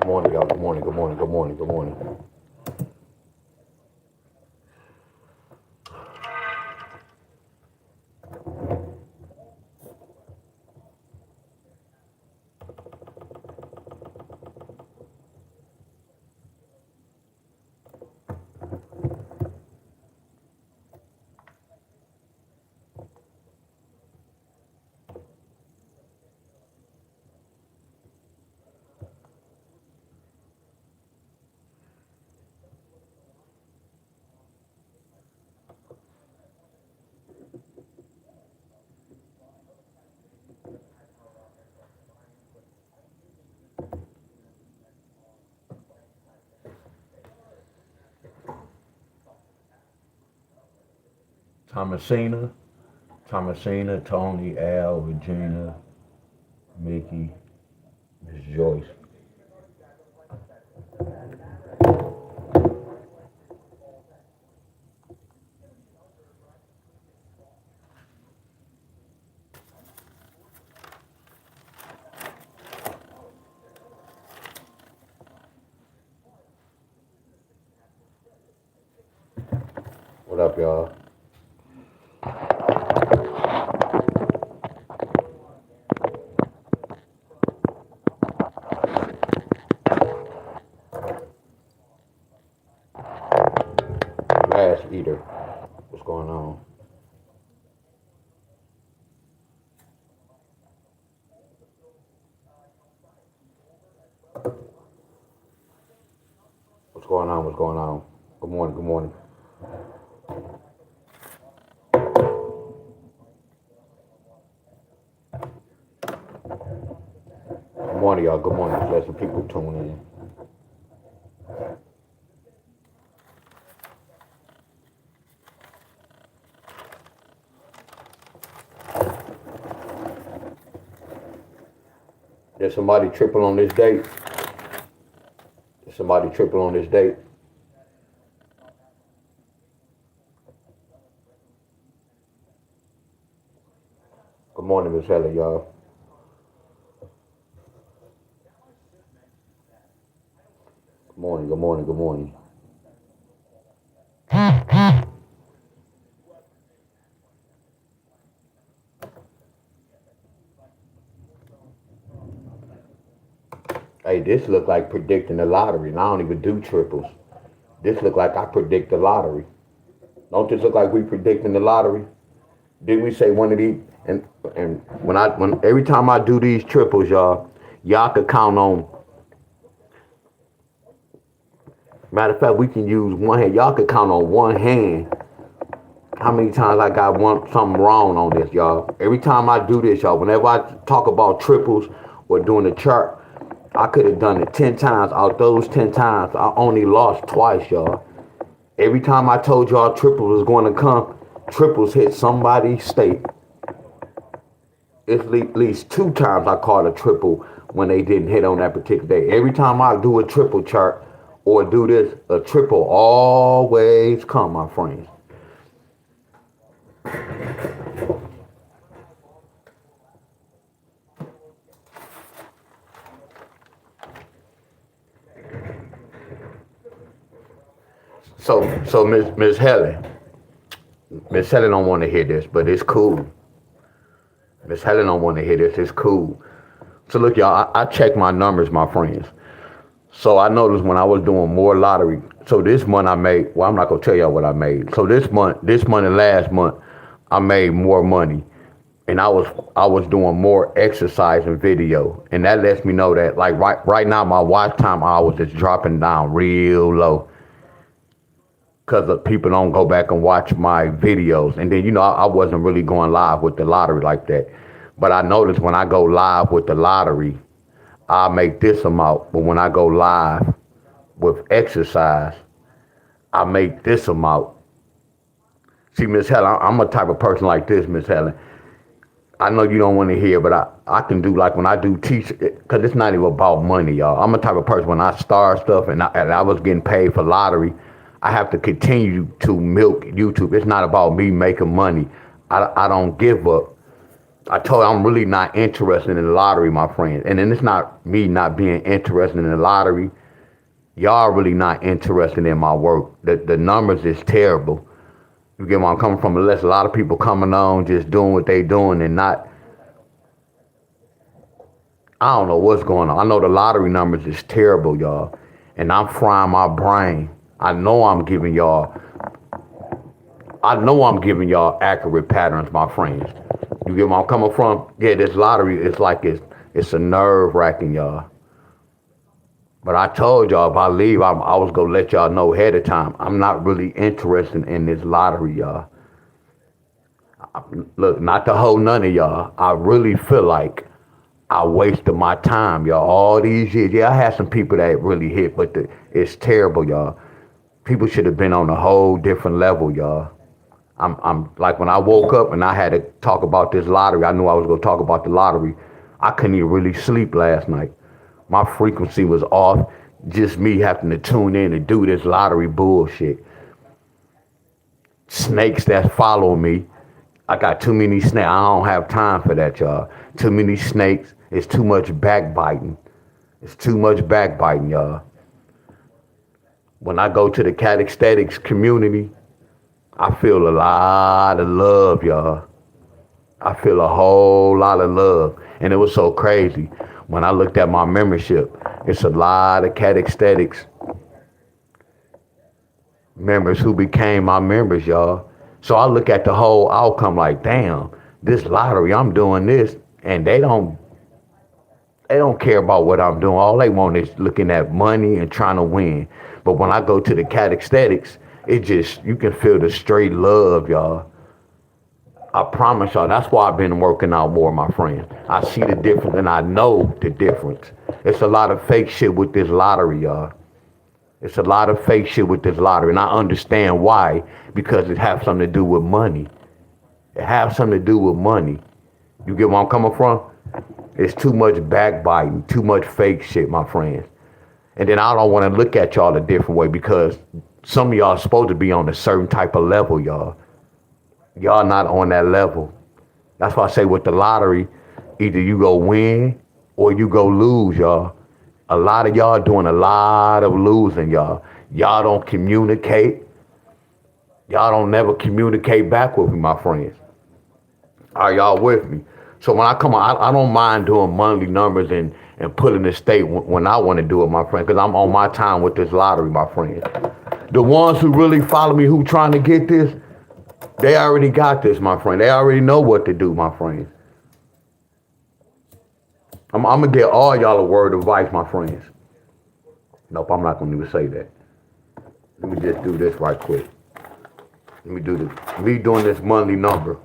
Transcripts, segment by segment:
morning, y'all. Good morning, good morning, good morning, good morning. Thomasina, Thomasina, Tony, Al, Regina, Mickey, Miss Joyce. What up, y'all? Grass eater. What's going on? What's going on? What's going on? Good morning, good morning. Good morning, y'all. Good morning. Just let some people tune in. There's somebody triple on this date. There's somebody triple on this date. Good morning, Miss Heather, y'all. Good morning, good morning, good morning. Hey, this look like predicting the lottery, and I don't even do triples. This look like I predict the lottery. Don't this look like we predicting the lottery? Didn't we say one of these? And when every time I do these triples, y'all could count on. Matter of fact, we can use one hand. Y'all could count on one hand how many times I got something wrong on this, y'all. Every time I do this, y'all, whenever I talk about triples or doing the chart, I could have done it 10 times. Out those 10 times, I only lost twice, y'all. Every time I told y'all triples was going to come, triples hit somebody's state. It's at least 2 times I caught a triple when they didn't hit on that particular day. Every time I do a triple chart or do this, a triple always come, my friends. So Miss Helen don't want to hear this, but it's cool. Miss Helen don't want to hear this. It's cool. So look, y'all, I check my numbers, my friends. So I noticed when I was doing more lottery. So this month I made. Well, I'm not gonna tell y'all what I made. So this month and last month, I made more money, and I was doing more exercise and video, and that lets me know that like right now my watch time hours is dropping down real low because people don't go back and watch my videos. And then I wasn't really going live with the lottery like that, but I noticed when I go live with the lottery, I make this amount, but when I go live with exercise, I make this amount. See, Miss Helen, I'm a type of person like this, Miss Helen. I know you don't want to hear, but I can do like when I do teach, because it's not even about money, y'all. I'm a type of person when I start stuff and I was getting paid for lottery, I have to continue to milk YouTube. It's not about me making money. I don't give up. I told you I'm really not interested in the lottery, my friends. And then it's not me not being interested in the lottery. Y'all really not interested in my work. The numbers is terrible. You get where I'm coming from? Unless a lot of people coming on just doing what they doing and not, I don't know what's going on. I know the lottery numbers is terrible, y'all. And I'm frying my brain. I know I'm giving y'all accurate patterns, my friends. You get where I'm coming from? Yeah, this lottery, it's a nerve wracking, y'all. But I told y'all if I leave, I was gonna let y'all know ahead of time. I'm not really interested in this lottery, y'all. Look, not to hold none of y'all. I really feel like I wasted my time, y'all, all these years. Yeah, I had some people that really hit, but it's terrible, y'all. People should have been on a whole different level, y'all. I'm like when I woke up and I had to talk about this lottery, I knew I was gonna talk about the lottery. I couldn't even really sleep last night. My frequency was off. Just me having to tune in and do this lottery bullshit. Snakes that follow me. I got too many snakes. I don't have time for that, y'all. Too many snakes. It's too much backbiting. It's too much backbiting, y'all. When I go to the cat ecstatics community, I feel a lot of love, y'all. I feel a whole lot of love. And it was so crazy. When I looked at my membership, it's a lot of cat ecstatics members who became my members, y'all. So I look at the whole outcome like, damn, this lottery, I'm doing this, and they don't care about what I'm doing. All they want is looking at money and trying to win. But when I go to the cat ecstatics, you can feel the straight love, y'all. I promise y'all, that's why I've been working out more, my friends. I see the difference and I know the difference. It's a lot of fake shit with this lottery, y'all. It's a lot of fake shit with this lottery, and I understand why, because it has something to do with money. It has something to do with money. You get where I'm coming from? It's too much backbiting, too much fake shit, my friends. And then I don't want to look at y'all a different way because some of y'all are supposed to be on a certain type of level, y'all. Y'all not on that level. That's why I say with the lottery, either you go win or you go lose, y'all. A lot of y'all doing a lot of losing, y'all. Y'all don't communicate. Y'all don't never communicate back with me, my friends. Are y'all with me? So when I come on, I don't mind doing monthly numbers and putting the state when I want to do it, my friend, because I'm on my time with this lottery, my friend. The ones who really follow me, who trying to get this, they already got this, my friend. They already know what to do, my friends. I'm going to get all y'all a word of advice, my friends. Nope, I'm not going to even say that. Let me just do this right quick. Let me do this. Me doing this monthly number.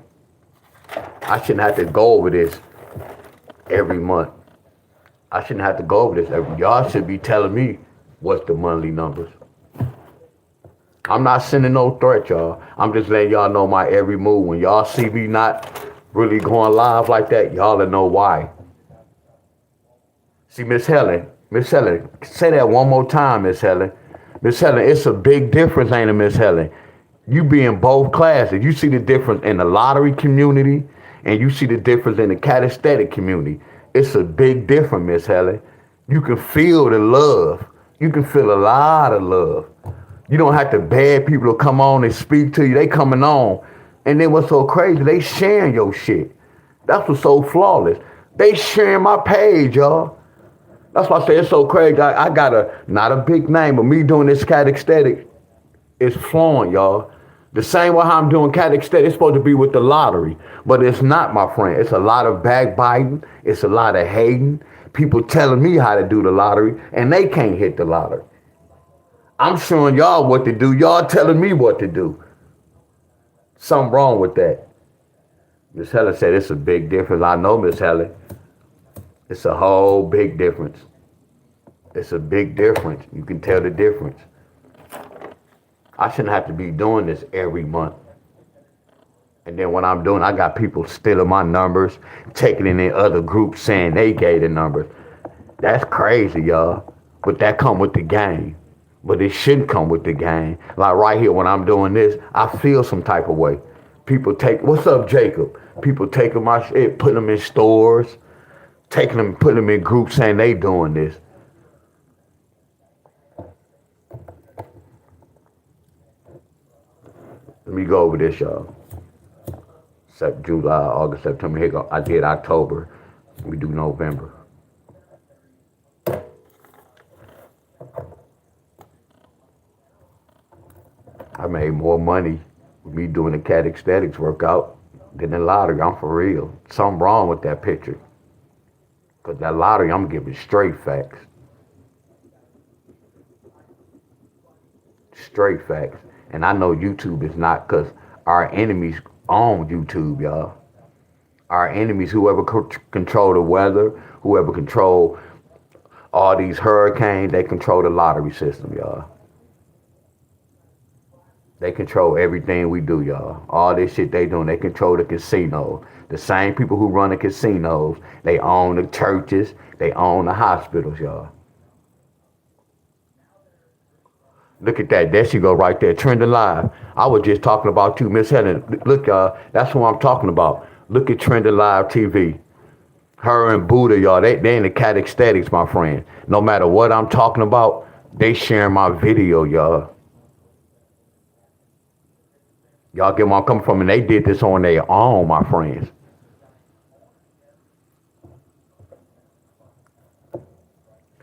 I shouldn't have to go over this every month. I shouldn't have to go over this y'all should be telling me what's the monthly numbers. I'm not sending no threat, y'all. I'm just letting y'all know my every move. When y'all see me not really going live like that, y'all will know why. See, Miss Helen, say that one more time, Miss Helen. Miss Helen, it's a big difference, ain't it, Miss Helen? You be in both classes. You see the difference in the lottery community and you see the difference in the kinesthetic community. It's a big difference, Miss Helen. You can feel the love. You can feel a lot of love. You don't have to beg people to come on and speak to you. They coming on. And then what's so crazy, they sharing your shit. That's what's so flawless. They sharing my page, y'all. That's why I say it's so crazy. I got not a big name, but me doing this cat ecstatic is flowing, y'all. The same way how I'm doing cat ecstatic, it's supposed to be with the lottery. But it's not, my friend. It's a lot of backbiting. It's a lot of hating. People telling me how to do the lottery, and they can't hit the lottery. I'm showing y'all what to do. Y'all telling me what to do. Something wrong with that. Miss Helen said it's a big difference. I know, Miss Helen. It's a whole big difference. It's a big difference. You can tell the difference. I shouldn't have to be doing this every month. And then when I'm doing, I got people stealing my numbers, taking it in other groups saying they gave the numbers. That's crazy, y'all. But that come with the game. But it shouldn't come with the game. Like right here when I'm doing this, I feel some type of way. People take, what's up, Jacob? People taking my shit, putting them in stores, taking them, putting them in groups saying they doing this. Let me go over this, y'all. July, August, September. Here go. I did October. Let me do November. I made more money with me doing the calisthenics workout than the lottery. I'm for real. Something wrong with that picture. Because that lottery, I'm giving straight facts. Straight facts. And I know YouTube is not, because our enemies own YouTube, y'all. Our enemies, whoever control the weather, whoever control all these hurricanes, they control the lottery system, y'all. They control everything we do, y'all. All this shit they doing, they control the casinos. The same people who run the casinos, they own the churches, they own the hospitals, y'all. Look at that. There she go right there, trending live. I was just talking about you, Miss Helen. Look, y'all, that's what I'm talking about. Look at Trending Live TV. Her and Buddha, y'all, they in the calisthenics, my friend. No matter what I'm talking about, they sharing my video, y'all. Y'all get where I'm coming from, and they did this on their own, my friends.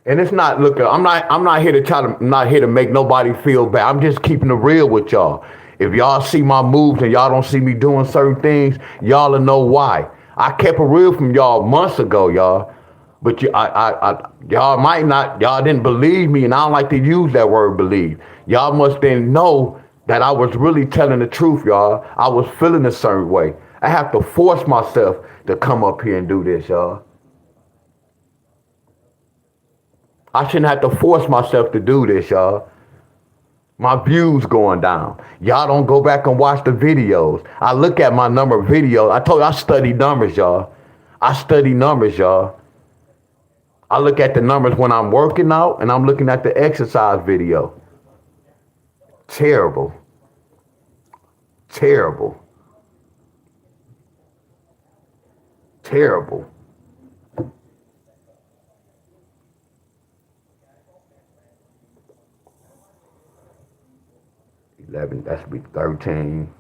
And it's not, look, I'm not here to I'm not here to make nobody feel bad. I'm just keeping it real with y'all. If y'all see my moves and y'all don't see me doing certain things, y'all will know why. I kept it real from y'all months ago, y'all. But y'all might not, y'all didn't believe me, and I don't like to use that word believe. Y'all must then know that I was really telling the truth, y'all. I was feeling a certain way. I have to force myself to come up here and do this, y'all. I shouldn't have to force myself to do this, y'all. My views going down. Y'all don't go back and watch the videos. I look at my number of videos. I told you I study numbers, y'all. I study numbers, y'all. I look at the numbers when I'm working out, and I'm looking at the exercise video. Terrible. Terrible. Terrible. 11, that should be 13.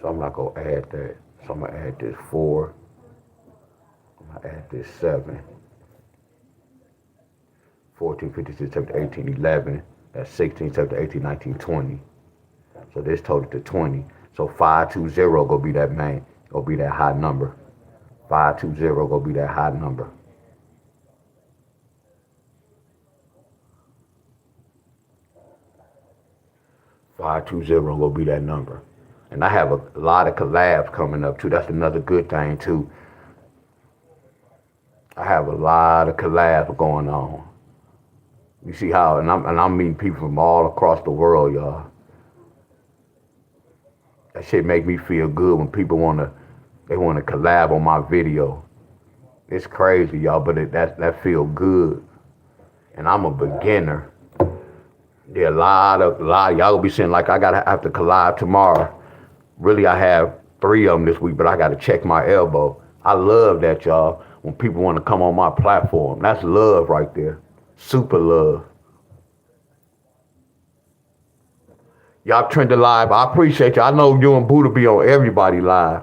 So I'm not going to add that. So I'm going to add this 4. I'm going to add this 7. 14, 15, 16, 17, 18, 11. That's 16, 17, 18, 19, 20. So this total to 20. So 520 gonna be that main, gonna be that high number. 520 gonna be that high number. Gonna be that number. And I have a lot of collabs coming up too. That's another good thing too. I have a lot of collabs going on. You see how, and I'm meeting people from all across the world, y'all. That shit make me feel good when people they wanna collab on my video. It's crazy, y'all, but that feel good. And I'm a beginner. There are a lot of y'all gonna be saying like I have to collab tomorrow. Really, I have 3 of them this week, but I gotta check my elbow. I love that, y'all. When people want to come on my platform, that's love right there. Super love. Y'all Trending Live. I appreciate you. I know you and Buddha be on everybody live.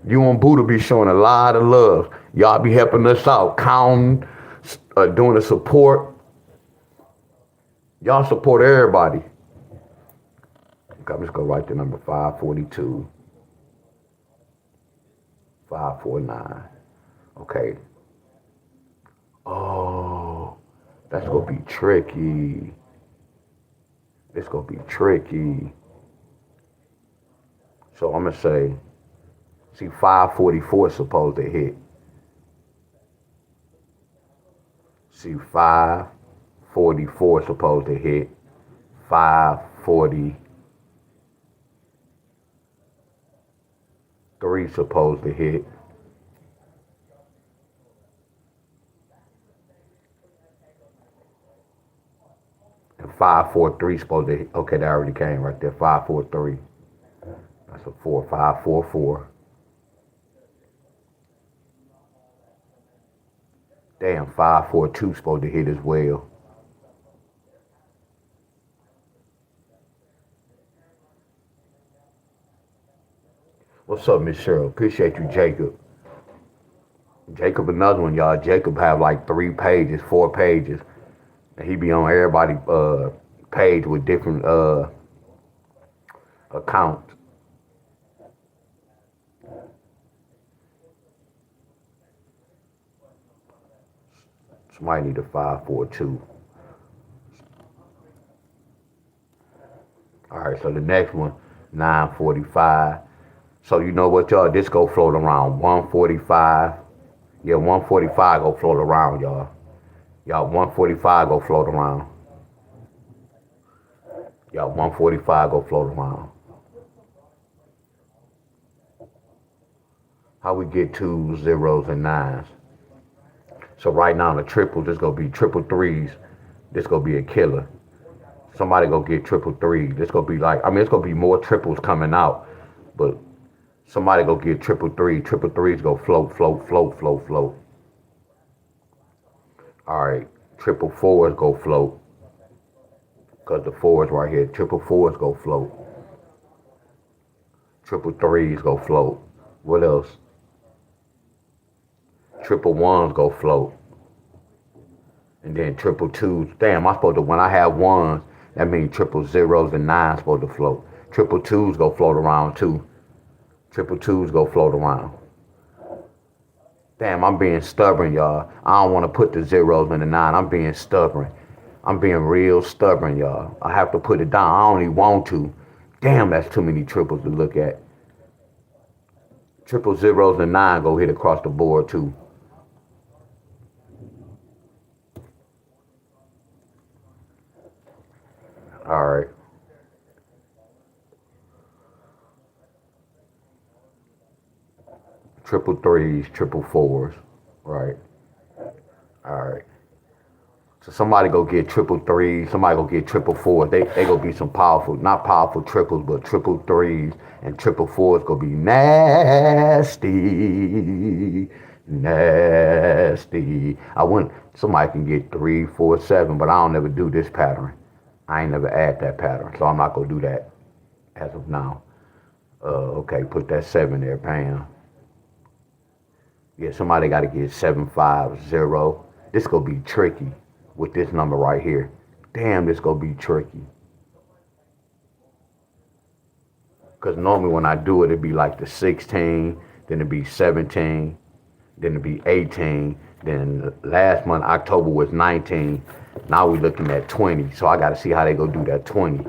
You and Buddha be showing a lot of love. Y'all be helping us out, counting, doing the support. Y'all support everybody. Okay, I'm just gonna write the number 542, 549. Okay. Oh, that's gonna be tricky. It's gonna be tricky. So I'm gonna say, see, 544 is supposed to hit. See, 544 is supposed to hit. 543 supposed to hit. 543 supposed to, okay, that already came right there. 543. That's a 4. 544. Damn, 542 supposed to hit as well. What's up, Miss Cheryl? Appreciate you, Jacob. Jacob, another one, y'all. Jacob have like 3 pages, 4 pages. And he be on everybody page with different accounts. Somebody need a 542. All right, so the next one, 945. So you know what, y'all? This go float around 145. Yeah, 145 go float around, y'all. Y'all, 145 go float around. Y'all, 145 go float around. How we get 2s, 0s, and 9s? So right now the triples, this gonna be triple threes. This gonna be a killer. Somebody go get triple threes. This gonna be like, I mean, it's gonna be more triples coming out, but somebody go get triple three. Triple threes go float, float, float, float, float. All right, triple fours go float. Cause the fours right here. Triple fours go float. Triple threes go float. What else? Triple ones go float. And then triple twos. Damn, I'm supposed to, when I have ones, that means triple zeros and 9s supposed to float. Triple twos go float around too. Triple twos go float around. Damn, I'm being stubborn, y'all. I don't want to put the zeros in the 9. I'm being stubborn. I'm being real stubborn, y'all. I have to put it down. I only want to. Damn, that's too many triples to look at. Triple zeros and 9 go hit across the board too. All right. Triple threes, triple fours. Right. All right. So somebody go get triple threes, somebody go get triple fours. They gonna be some powerful, not powerful triples, but triple threes and triple fours gonna be nasty. Nasty. I wouldn't, somebody can get 3, 4, 7, but I don't never do this pattern. I ain't never add that pattern, so I'm not gonna do that as of now. Okay, put that 7 there, Pam. Yeah, somebody got to get 750. This gonna be tricky with this number right here. Damn, this gonna be tricky. Cause normally when I do it, it'd be like the 16, then it'd be 17, then it'd be 18. Then last month, October was 19. Now we're looking at 20. So I got to see how they go do that 20.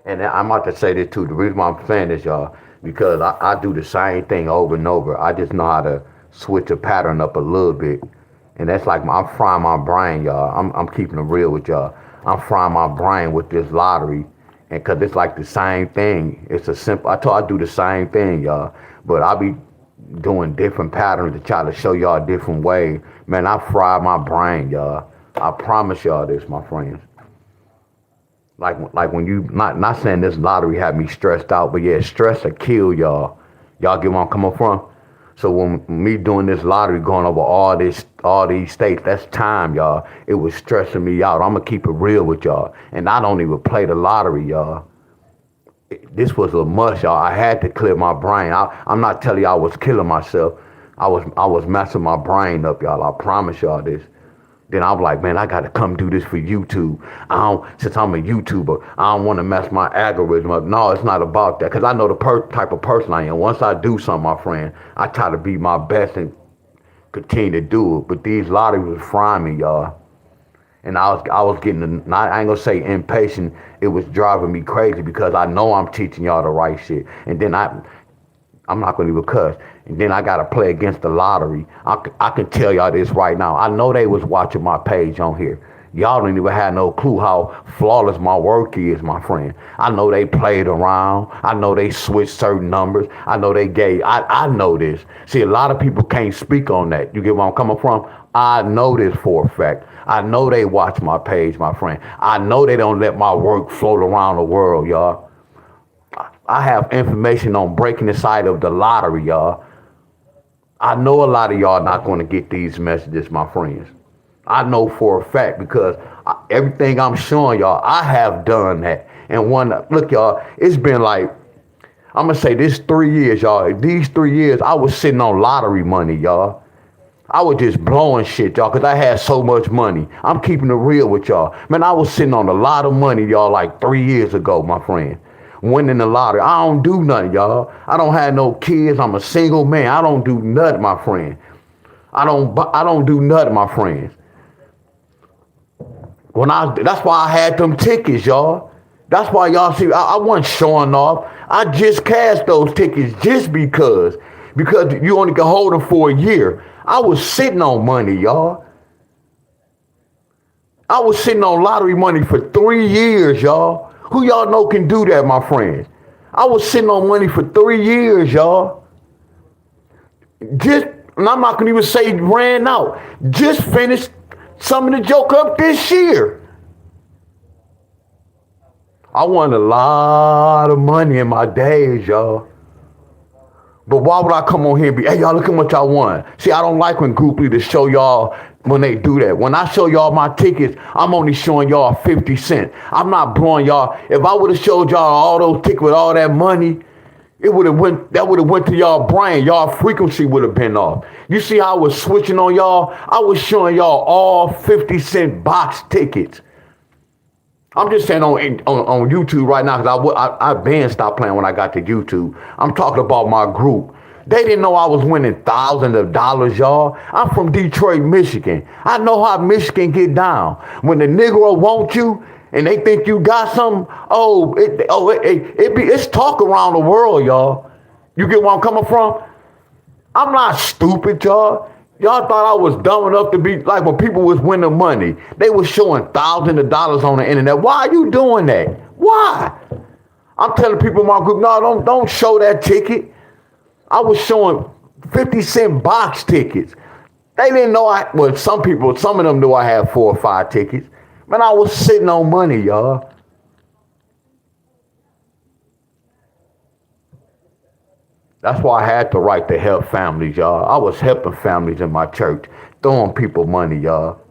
And I'm about to say this too. The reason why I'm saying this, y'all, because I do the same thing over and over. I just know how to switch a pattern up a little bit. And that's like, I'm frying my brain, y'all. I'm keeping it real with y'all. I'm frying my brain with this lottery. And cause it's like the same thing. It's a simple, I do the same thing, y'all. But I be doing different patterns to try to show y'all a different way. Man, I fry my brain, y'all. I promise y'all this, my friends. Like when you, not saying this lottery had me stressed out, but yeah, stress will kill y'all. Y'all get where I'm coming from? So when me doing this lottery, going over all these states, that's time, y'all. It was stressing me out. I'm gonna keep it real with y'all. And I don't even play the lottery, y'all. This was a must, y'all. I had to clear my brain. I'm not telling y'all I was killing myself. I was messing my brain up, y'all. I promise y'all this. Then I was like, man, I got to come do this for YouTube. Since I'm a YouTuber, I don't want to mess my algorithm up. No, it's not about that. Because I know the type of person I am. Once I do something, my friend, I try to be my best and continue to do it. But these lotteries was frying me, y'all. And I was getting, I ain't going to say impatient. It was driving me crazy because I know I'm teaching y'all the right shit. And then I'm not going to even cuss. And then I got to play against the lottery. I can tell y'all this right now. I know they was watching my page on here. Y'all don't even have no clue how flawless my work is, my friend. I know they played around. I know they switched certain numbers. I know they gave. I know this. See, a lot of people can't speak on that. You get where I'm coming from? I know this for a fact. I know they watch my page, my friend. I know they don't let my work float around the world, y'all. I have information on breaking the side of the lottery, y'all. I know a lot of y'all not going to get these messages, my friends. I know for a fact because everything I'm showing y'all, I have done that. And look, y'all, it's been like, I'm going to say this 3 years, y'all. These 3 years, I was sitting on lottery money, y'all. I was just blowing shit, y'all, because I had so much money. I'm keeping it real with y'all. Man, I was sitting on a lot of money, y'all, like 3 years ago, my friend. Winning the lottery. I don't do nothing, y'all. I don't have no kids. I'm a single man. I don't do nothing, my friend. I don't do nothing, my friends. That's why I had them tickets, y'all. That's why y'all see I wasn't showing off. I just cashed those tickets just because you only can hold them for a year. I was sitting on money, y'all. I was sitting on lottery money for 3 years, y'all. Who y'all know can do that, my friends? I was sitting on money for 3 years, y'all. And I'm not gonna even say ran out. Just finished summing the joke up this year. I won a lot of money in my days, y'all. But why would I come on here and be, hey, y'all, look how much I won? See, I don't like when group leaders show y'all when they do that. When I show y'all my tickets, I'm only showing y'all 50 cents. I'm not blowing y'all. If I would have showed y'all all those tickets with all that money, that would have went to y'all brain. Y'all frequency would have been off. You see how I was switching on y'all? I was showing y'all all 50-cent box tickets. I'm just saying on YouTube right now because I been stopped playing when I got to YouTube. I'm talking about my group. They didn't know I was winning thousands of dollars, y'all. I'm from Detroit, Michigan. I know how Michigan get down. When the Negro wants you and they think you got something, it's talk around the world, y'all. You get where I'm coming from? I'm not stupid, y'all. Y'all thought I was dumb enough to be like when people was winning money. They was showing thousands of dollars on the internet. Why are you doing that? Why? I'm telling people in my group, no, don't show that ticket. I was showing 50-cent box tickets. They didn't know some of them knew I had 4 or 5 tickets. Man, I was sitting on money, y'all. That's why I had to write to help families, y'all. I was helping families in my church, throwing people money, y'all.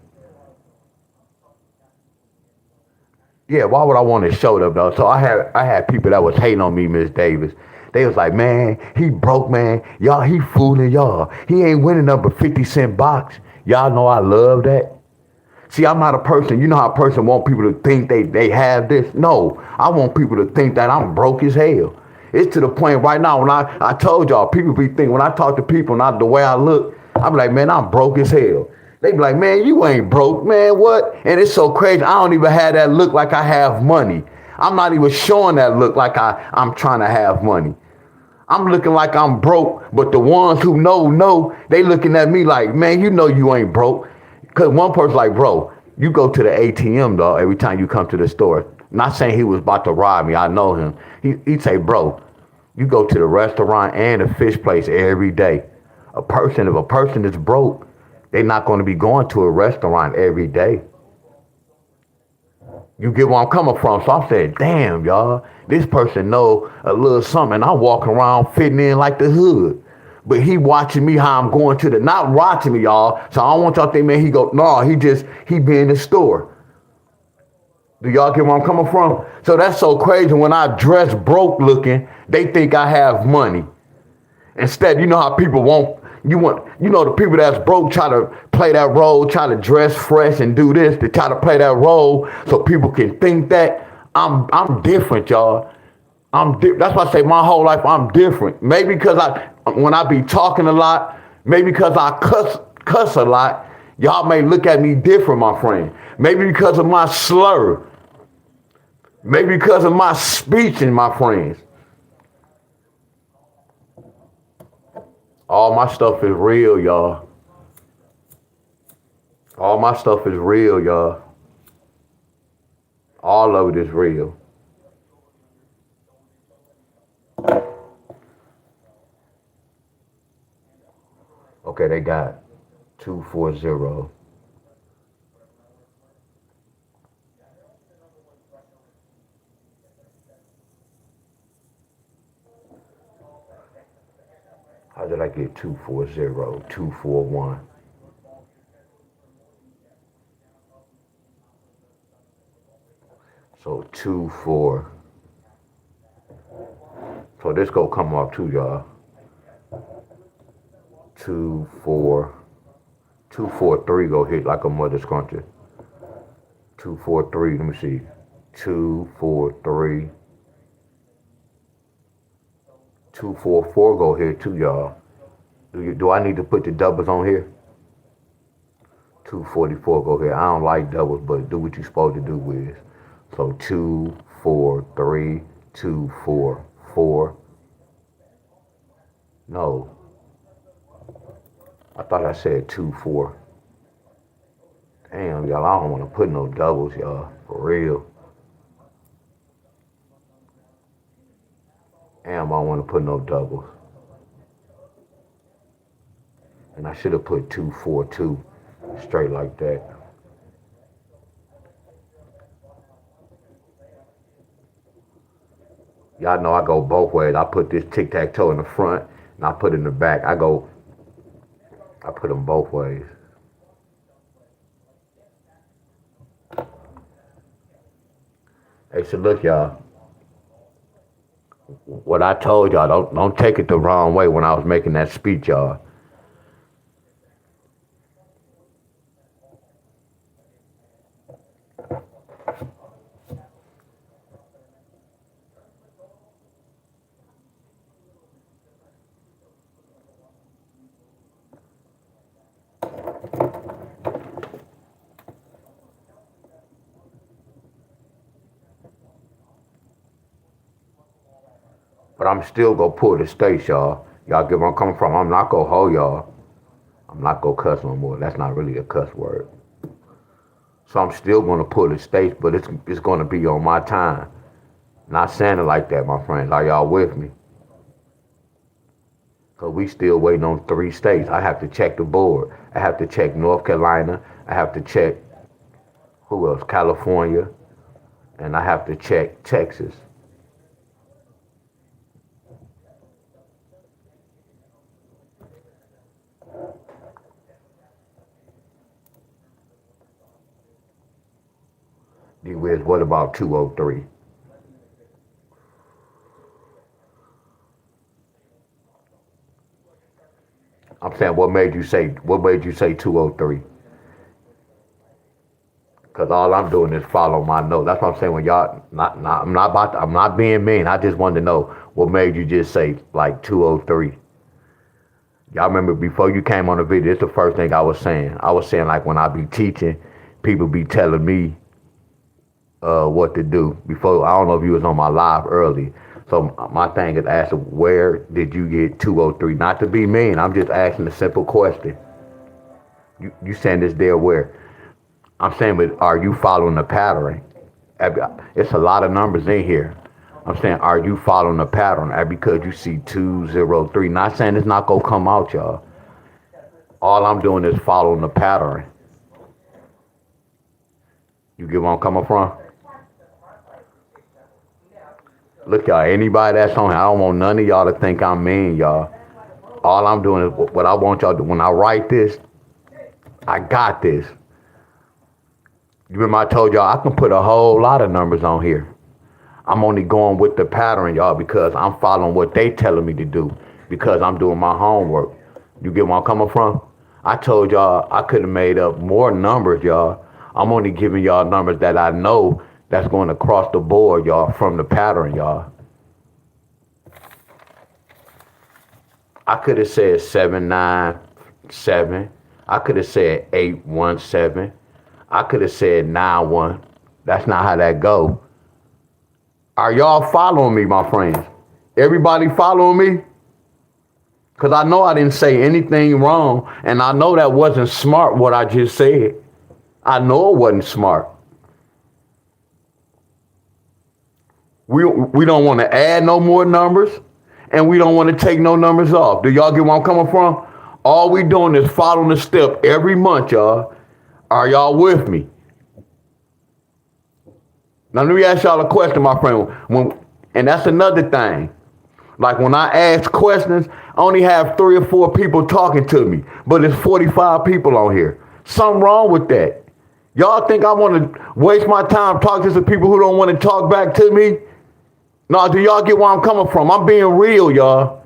Yeah, why would I want to show them though? So I had people that was hating on me, Miss Davis. They was like, man, he broke, man. Y'all, he fooling y'all. He ain't winning up a 50-cent box. Y'all know I love that. See, I'm not a person, you know how a person want people to think they have this? No, I want people to think that I'm broke as hell. It's to the point right now when I told y'all, people be thinking, when I talk to people, not the way I look, I'm like, man, I'm broke as hell. They be like, man, you ain't broke, man, what? And it's so crazy, I don't even have that look like I have money. I'm not even showing that look like I'm trying to have money. I'm looking like I'm broke, but the ones who know, they looking at me like, man, you know you ain't broke. Because one person like, bro, you go to the ATM, dog, every time you come to the store. Not saying he was about to rob me. I know him. He'd say, bro, you go to the restaurant and the fish place every day. If a person is broke, they're not going to be going to a restaurant every day. You get where I'm coming from. So I said, damn, y'all, this person know a little something. I'm walking around fitting in like the hood. But he watching me how I'm going not watching me, y'all. So I don't want y'all to think, man, he be in the store. Do y'all get where I'm coming from? So that's so crazy. When I dress broke looking, they think I have money. Instead, you know how people the people that's broke try to play that role, try to dress fresh and do this, to try to play that role so people can think that I'm different, y'all. That's why I say my whole life I'm different. Maybe because when I be talking a lot, maybe because I cuss a lot, y'all may look at me different, my friend. Maybe because of my slur. Maybe because of my speech, my friends. All my stuff is real, y'all. All my stuff is real, y'all. All of it is real. Okay, they got 240. How did I get 240? 241. So 24. So this go come off too, y'all. 24. 243 go hit like a mother scruncher. 243. Let me see. 243. 244 go hit too, y'all. Do I need to put the doubles on here? 244 go here. I don't like doubles, but do what you're supposed to do with. So 243, 244. No, I thought I said 24. Damn, y'all, I don't want to put no doubles, y'all, for real. Damn, I don't want to put no doubles. And I should have put 242 straight like that. Y'all know I go both ways. I put this tic-tac-toe in the front and I put it in the back. I put them both ways. Hey, so look, y'all. What I told y'all, don't take it the wrong way when I was making that speech, y'all. But I'm still gonna pull the states, y'all. Y'all get where I'm coming from. I'm not gonna hold y'all. I'm not gonna cuss no more. That's not really a cuss word. So I'm still gonna pull the states, but it's gonna be on my time. Not saying it like that, my friends. Are y'all with me? Cause we still waiting on 3 states. I have to check the board. I have to check North Carolina. I have to check who else? California, and I have to check Texas. D-Wiz, what about 203? I'm saying, what made you say 203? Cause all I'm doing is follow my notes. That's what I'm saying. When y'all, I'm not being mean. I just wanted to know what made you just say like 203. Y'all remember before you came on the video, it's the first thing I was saying. I was saying like when I be teaching, people be telling me what to do. Before, I don't know if you was on my live early. So my thing is asking, where did you get 203? Not to be mean, I'm just asking a simple question. You saying this there where? I'm saying, but are you following the pattern? It's a lot of numbers in here. I'm saying, are you following the pattern? Because you see 203. Not saying it's not gonna come out, y'all. All I'm doing is following the pattern. You get where I'm coming from? Look, y'all, anybody that's on here, I don't want none of y'all to think I'm mean, y'all. All I'm doing is what I want y'all to do. When I write this, I got this. You remember I told y'all I can put a whole lot of numbers on here. I'm only going with the pattern, y'all, because I'm following what they telling me to do, because I'm doing my homework. You get where I'm coming from? I told y'all I could have made up more numbers, y'all. I'm only giving y'all numbers that I know that's going across the board, y'all, from the pattern, y'all. I could have said 797. I could have said 817. I could have said 9-1. That's not how that go. Are y'all following me, my friends? Everybody following me? Because I know I didn't say anything wrong, and I know that wasn't smart what I just said. I know it wasn't smart. We don't want to add no more numbers, and we don't want to take no numbers off. Do y'all get where I'm coming from? All we doing is following the step every month, y'all. Are y'all with me? Now let me ask y'all a question, my friend. And that's another thing. Like when I ask questions, I only have 3 or 4 people talking to me, but it's 45 people on here. Something wrong with that. Y'all think I want to waste my time talking to some people who don't want to talk back to me? No, do y'all get where I'm coming from? I'm being real, y'all.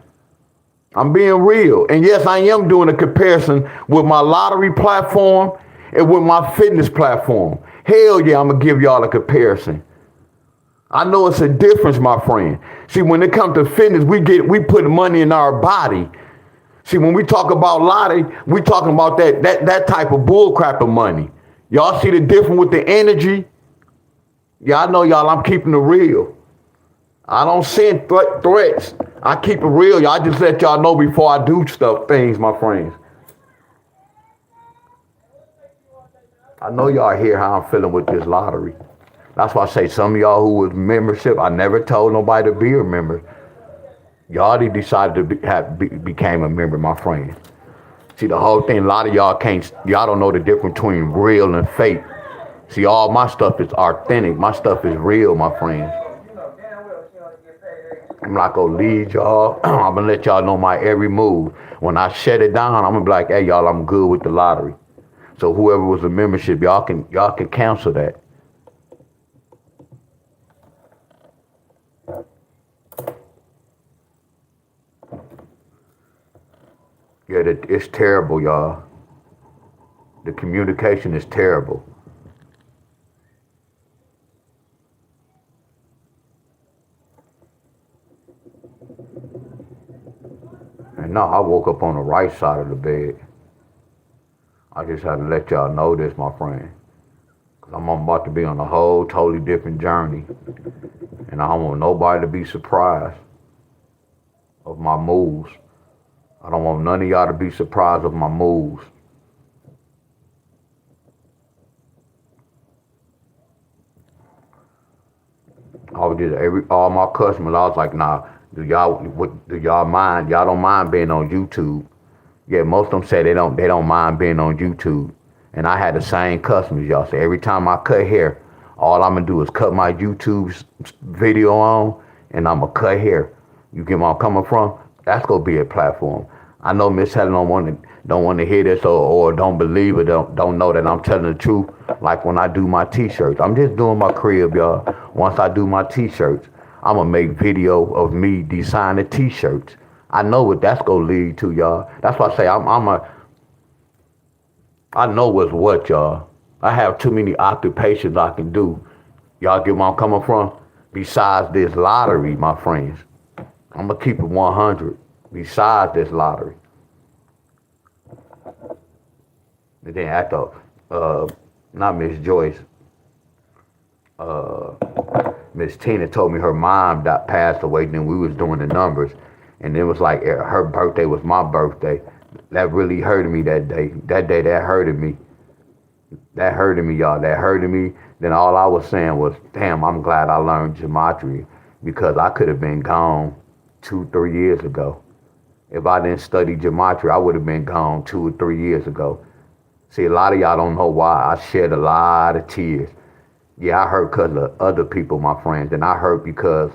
I'm being real. And yes, I am doing a comparison with my lottery platform and with my fitness platform. Hell yeah, I'm going to give y'all a comparison. I know it's a difference, my friend. See, when it comes to fitness, we put money in our body. See, when we talk about lottery, we talking about that type of bullcrap of money. Y'all see the difference with the energy? Yeah, I know y'all, I'm keeping it real. I don't send threats. I keep it real. Y'all just let y'all know before I do things, my friends. I know y'all hear how I'm feeling with this lottery. That's why I say some of y'all who was membership, I never told nobody to be a member. Y'all decided to became a member, my friend. See, the whole thing, a lot of y'all don't know the difference between real and fake. See, all my stuff is authentic. My stuff is real, my friends. I'm not gonna lead y'all. I'm gonna let y'all know my every move. When I shut it down, I'm gonna be like, hey, y'all, I'm good with the lottery. So whoever was a membership, y'all can cancel that. Yeah, it's terrible, y'all. The communication is terrible. And now I woke up on the right side of the bed. I just had to let y'all know this, my friend. Because I'm about to be on a whole totally different journey. And I don't want nobody to be surprised of my moves. I don't want none of y'all to be surprised of my moves. I was just all my customers, I was like, nah, do y'all mind? Y'all don't mind being on YouTube. Yeah, most of them say they don't mind being on YouTube. And I had the same customers, y'all. So every time I cut hair, all I'm gonna do is cut my YouTube video on and I'm gonna cut hair. You get where I'm coming from? That's gonna be a platform. I know Miss Helen don't want to hear this or don't believe it, don't know that I'm telling the truth. Like when I do my t-shirts, I'm just doing my crib, y'all. Once I do my t-shirts, I'm gonna make video of me designing t-shirts. I know what that's gonna lead to, y'all. That's why I say I know what's what, y'all. I have too many occupations I can do. Y'all get where I'm coming from? Besides this lottery, my friends. I'm gonna keep it 100. Besides this lottery. And then after, not Miss Joyce, Miss Tina told me her mom passed away, and then we was doing the numbers. And it was like her birthday was my birthday. That really hurted me that day. That hurted me. That hurted me, y'all. That hurted me. Then all I was saying was, damn, I'm glad I learned gematria because I could have been gone 2-3 years ago. If I didn't study gematria, I would have been gone 2 or 3 years ago. See, a lot of y'all don't know why I shed a lot of tears. Yeah, I hurt because of other people, my friends, and I hurt because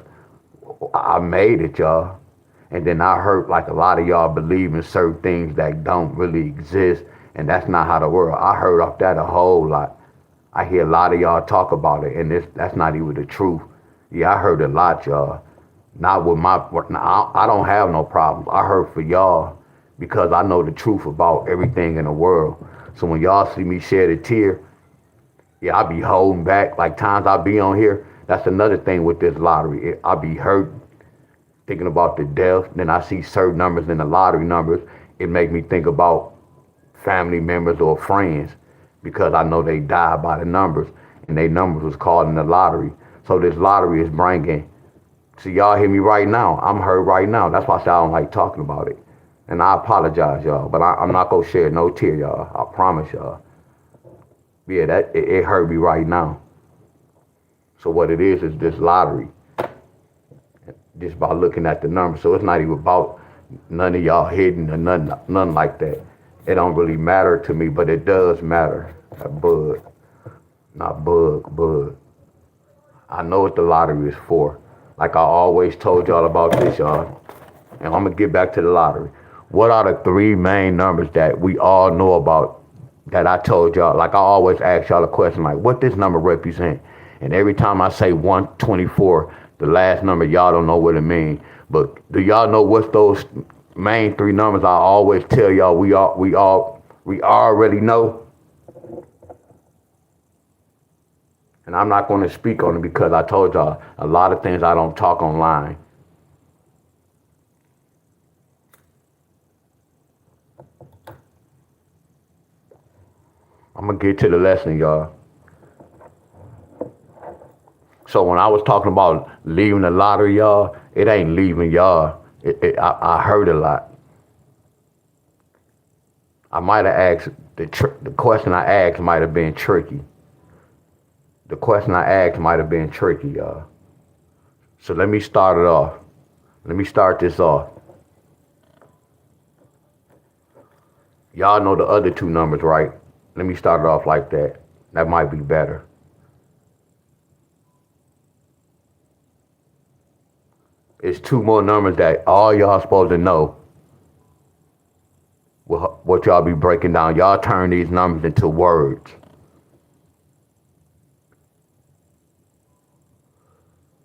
I made it, y'all. And then I hurt like a lot of y'all believe in certain things that don't really exist, and that's not how the world. I heard off that a whole lot. I hear a lot of y'all talk about it, and that's not even the truth. Yeah, I heard a lot, y'all. Not with I don't have no problems. I heard for y'all because I know the truth about everything in the world. So when y'all see me shed a tear, yeah, I be holding back. Like times I be on here, that's another thing with this lottery. I be hurt thinking about the death. Then I see certain numbers in the lottery numbers. It make me think about family members or friends because I know they died by the numbers and they numbers was called in the lottery. So this lottery is bringing. See, y'all hear me right now. I'm hurt right now. That's why I say I don't like talking about it. And I apologize, y'all. But I'm not going to shed no tear, y'all. I promise y'all. Yeah, it hurt me right now. So what it is this lottery. just by looking at the numbers. So it's not even about none of y'all hitting or nothing like that. It don't really matter to me, but it does matter. Bud, not bug. I know what the lottery is for. Like I always told y'all about this, y'all. And I'm gonna get back to the lottery. What are the three main numbers that we all know about that I told y'all? Like I always ask y'all a question like, what this number represent? And every time I say 124, the last number, y'all don't know what it means. But do y'all know what's those main three numbers I always tell y'all we already know? And I'm not going to speak on it because I told y'all a lot of things I don't talk online. I'm going to get to the lesson, y'all. So when I was talking about leaving the lottery, y'all, it ain't leaving y'all. I heard a lot. I might have asked, the question I asked might have been tricky. The question I asked might have been tricky, y'all. So let me start it off. Let me start this off. Y'all know the other two numbers, right? Let me start it off like that. That might be better. It's two more numbers that all y'all supposed to know what y'all be breaking down. Y'all turn these numbers into words.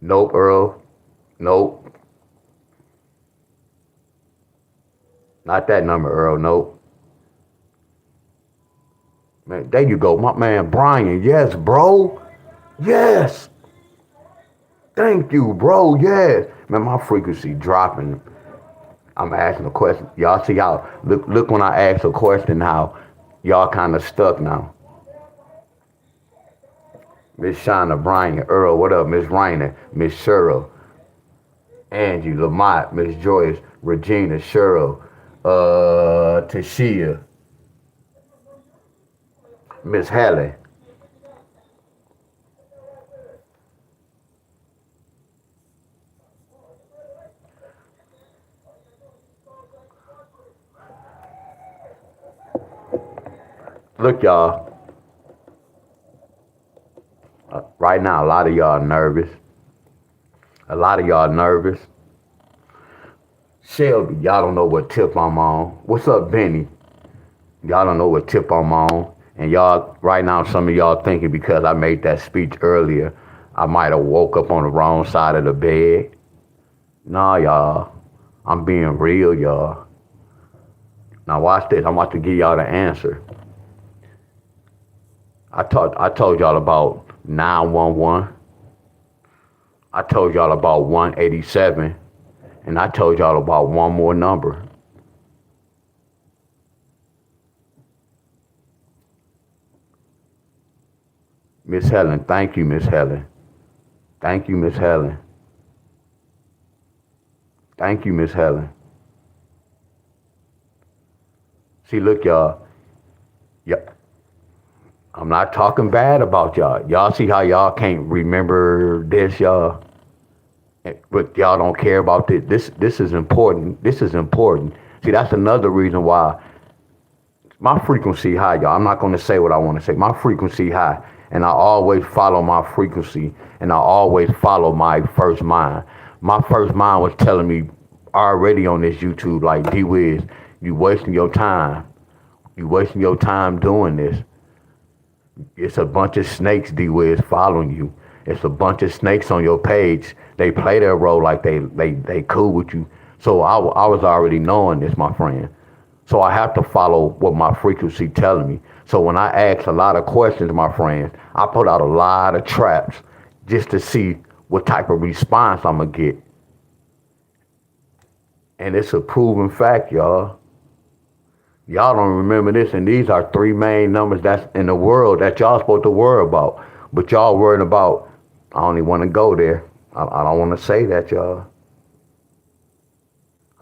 Nope, Earl. Nope. Not that number, Earl. Nope. Man, there you go. My man, Brian. Yes, bro. Yes. Thank you, bro. Yes. Man, my frequency dropping. I'm asking a question. Y'all see how, look when I ask a question how y'all kind of stuck now. Miss Shauna, Brian, Earl, what up? Miss Raina, Miss Cheryl, Angie, Lamont, Miss Joyce, Regina, Cheryl, Tashia, Miss Helen. Look, y'all. Right now, a lot of y'all nervous. A lot of y'all nervous. Shelby, y'all don't know what tip I'm on. What's up, Benny? Y'all don't know what tip I'm on. And y'all, right now, some of y'all thinking because I made that speech earlier, I might have woke up on the wrong side of the bed. Nah, y'all. I'm being real, y'all. Now watch this. I'm about to give y'all the answer. I told y'all about 911. I told y'all about 187. And I told y'all about one more number. Miss Helen, thank you, Miss Helen. Thank you, Miss Helen. Thank you, Miss Helen. See, look, y'all. Yeah, I'm not talking bad about y'all. Y'all see how y'all can't remember this, y'all? But y'all don't care about this. This is important. This is important. See, that's another reason why my frequency high, y'all. I'm not going to say what I want to say. My frequency high. And I always follow my frequency. And I always follow my first mind. My first mind was telling me already on this YouTube, like, D-Wiz, you wasting your time. You wasting your time doing this. It's a bunch of snakes, D-Wiz, following you. It's a bunch of snakes on your page. They play their role like they cool with you. So I was already knowing this, my friend. So I have to follow what my frequency telling me. So when I ask a lot of questions, my friends, I put out a lot of traps just to see what type of response I'm going to get. And it's a proven fact, y'all. Y'all don't remember this, and these are three main numbers that's in the world that y'all supposed to worry about. But y'all worrying about, I don't even want to go there. I don't want to say that, y'all.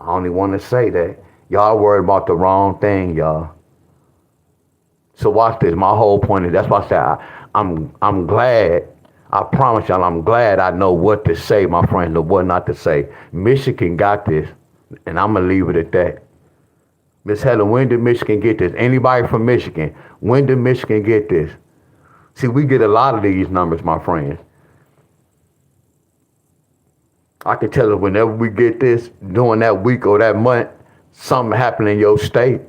I don't even want to say that. Y'all worried about the wrong thing, y'all. So watch this. My whole point is, that's why I said I'm glad. I promise y'all, I'm glad I know what to say, my friends, and what not to say. Michigan got this, and I'm going to leave it at that. Miss Helen, when did Michigan get this? Anybody from Michigan, when did Michigan get this? See, we get a lot of these numbers, my friends. I can tell you whenever we get this, during that week or that month, something happened in your state.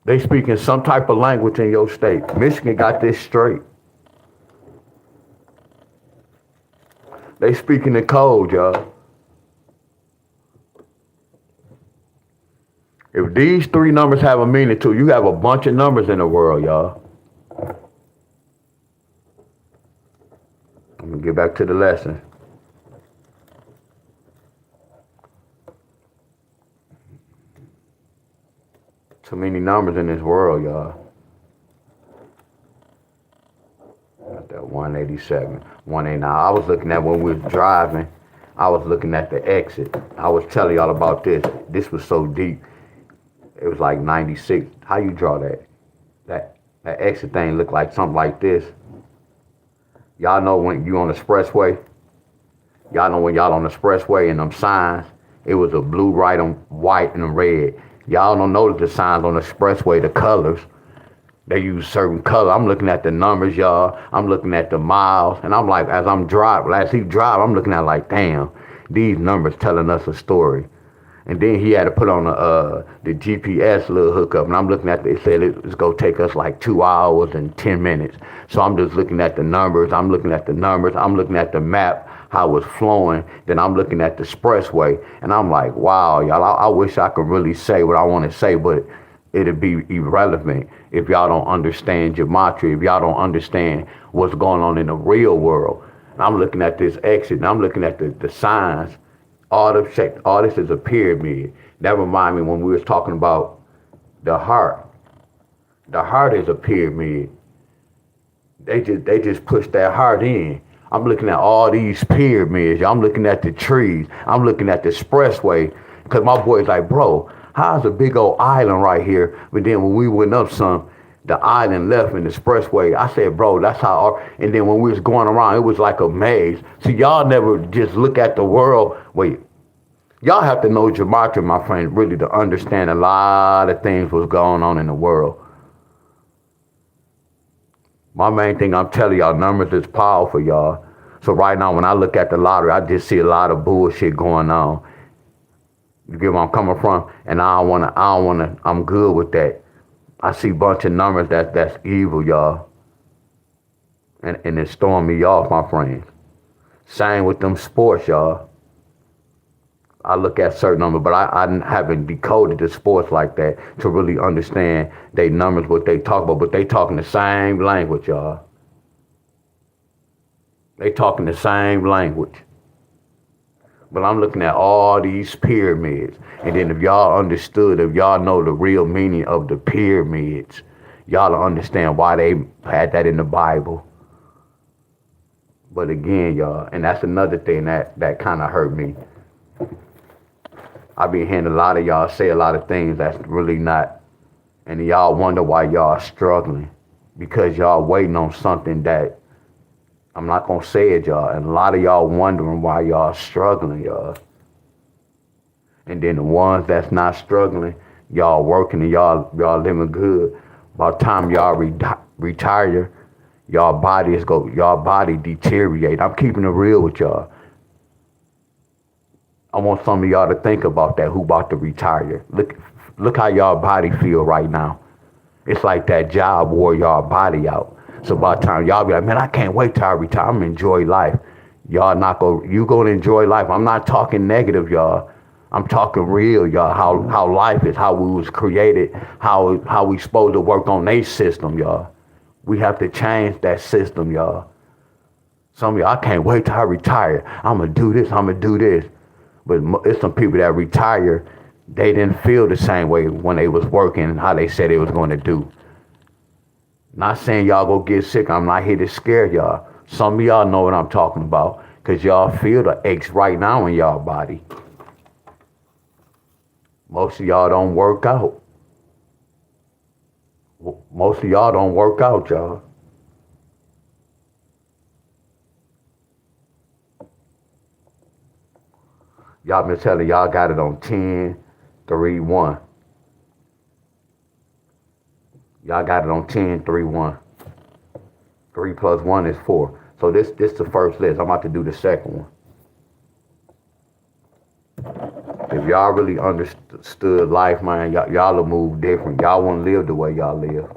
They speaking some type of language in your state. Michigan got this straight. They speaking the code, y'all. If these three numbers have a meaning to you, have a bunch of numbers in the world, y'all. I'm gonna get back to the lesson. Too many numbers in this world, y'all. Got that 187, 189. I was looking at when we was driving. I was looking at the exit. I was telling y'all about this. This was so deep. It was like 96. How you draw that? That exit thing looked like something like this. Y'all know when you on the expressway? Y'all know when y'all on the expressway and them signs, it was a blue, right, and white, and a red. Y'all don't notice the signs on the expressway, the colors. They use certain color. I'm looking at the numbers, y'all. I'm looking at the miles. And I'm like, as I'm driving, as he drive, I'm looking at like, damn, these numbers telling us a story. And then he had to put on the GPS little hookup. And I'm looking at, they said it's going to take us like 2 hours and 10 minutes. So I'm just looking at the numbers. I'm looking at the numbers. I'm looking at the map, how it's flowing. Then I'm looking at the expressway. And I'm like, wow, y'all, I wish I could really say what I want to say, but it'd be irrelevant if y'all don't understand gematria, if y'all don't understand what's going on in the real world. And I'm looking at this exit, and I'm looking at the signs. All this is a pyramid. That remind me when we was talking about the heart. The heart is a pyramid. They just push that heart in. I'm looking at all these pyramids. I'm looking at the trees. I'm looking at the expressway. Because my boy's like, bro, how's a big old island right here? But then when we went up some, the island left in the expressway. I said, bro, that's how and then when we was going around, it was like a maze. So y'all never just look at the world. Wait, y'all have to know gematria, my friends, really to understand a lot of things what's going on in the world. My main thing I'm telling y'all, numbers is powerful, y'all. So right now, when I look at the lottery, I just see a lot of bullshit going on. You get where I'm coming from? And I'm good with that. I see a bunch of numbers that's evil, y'all. And it's throwing me off, my friends. Same with them sports, y'all. I look at certain numbers, but I haven't decoded the sports like that to really understand they numbers, what they talk about. But they talking the same language, y'all. They talking the same language. But I'm looking at all these pyramids. And then if y'all understood, if y'all know the real meaning of the pyramids, y'all will understand why they had that in the Bible. But again, y'all, and that's another thing that kind of hurt me. I be hearing a lot of y'all say a lot of things that's really not, and y'all wonder why y'all struggling. Because y'all waiting on something that, I'm not gonna say it, y'all, and a lot of y'all wondering why y'all struggling, y'all. And then the ones that's not struggling, y'all working and y'all living good. By the time y'all retire, y'all body deteriorate. I'm keeping it real with y'all. I want some of y'all to think about that who about to retire. Look how y'all body feel right now. It's like that job wore y'all body out. So by the time y'all be like, man, I can't wait till I retire. I'm gonna enjoy life. Y'all you gonna enjoy life. I'm not talking negative, y'all. I'm talking real, y'all. How life is, how we was created, how we supposed to work on a system, y'all. We have to change that system, y'all. Some of y'all, I can't wait till I retire. I'm gonna do this. I'm gonna do this. But it's some people that retire, they didn't feel the same way when they was working, how they said they was going to do. Not saying y'all go get sick. I'm not here to scare y'all. Some of y'all know what I'm talking about because y'all feel the aches right now in y'all body. Most of y'all don't work out. Most of y'all don't work out, y'all. Y'all been telling y'all got it on 10, 3, 1. Y'all got it on 10, 3, 1. 3 plus 1 is 4. So this the first list. I'm about to do the second one. If y'all really understood life, man, y'all will move different. Y'all won't live the way y'all live.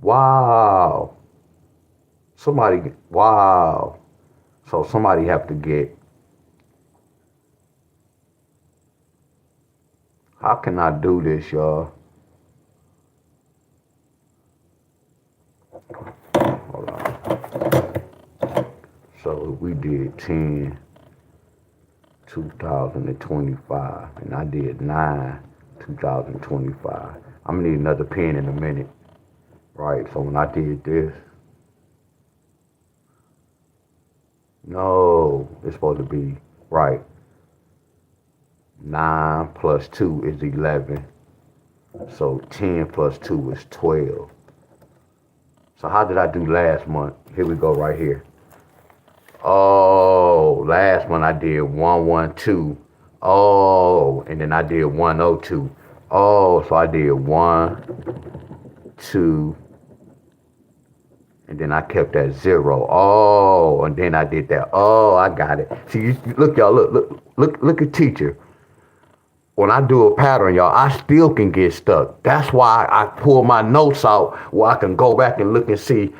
Wow. Wow. So somebody have to get, how can I do this, y'all? Hold on. So we did 10, 2025, and I did 9, 2025. I'm gonna need another pen in a minute, right? So when I did this, no, it's supposed to be, right, 9 plus 2 is 11. So 10 plus 2 is 12. So how did I do last month? Here we go right here. Oh, last month I did 112. Oh, and then I did 102. Oh, so I did 1, 2, and then I kept that 0. Oh, and then I did that. Oh, I got it. See, look, y'all, look at teacher. When I do a pattern, y'all, I still can get stuck. That's why I pull my notes out where I can go back and look and see.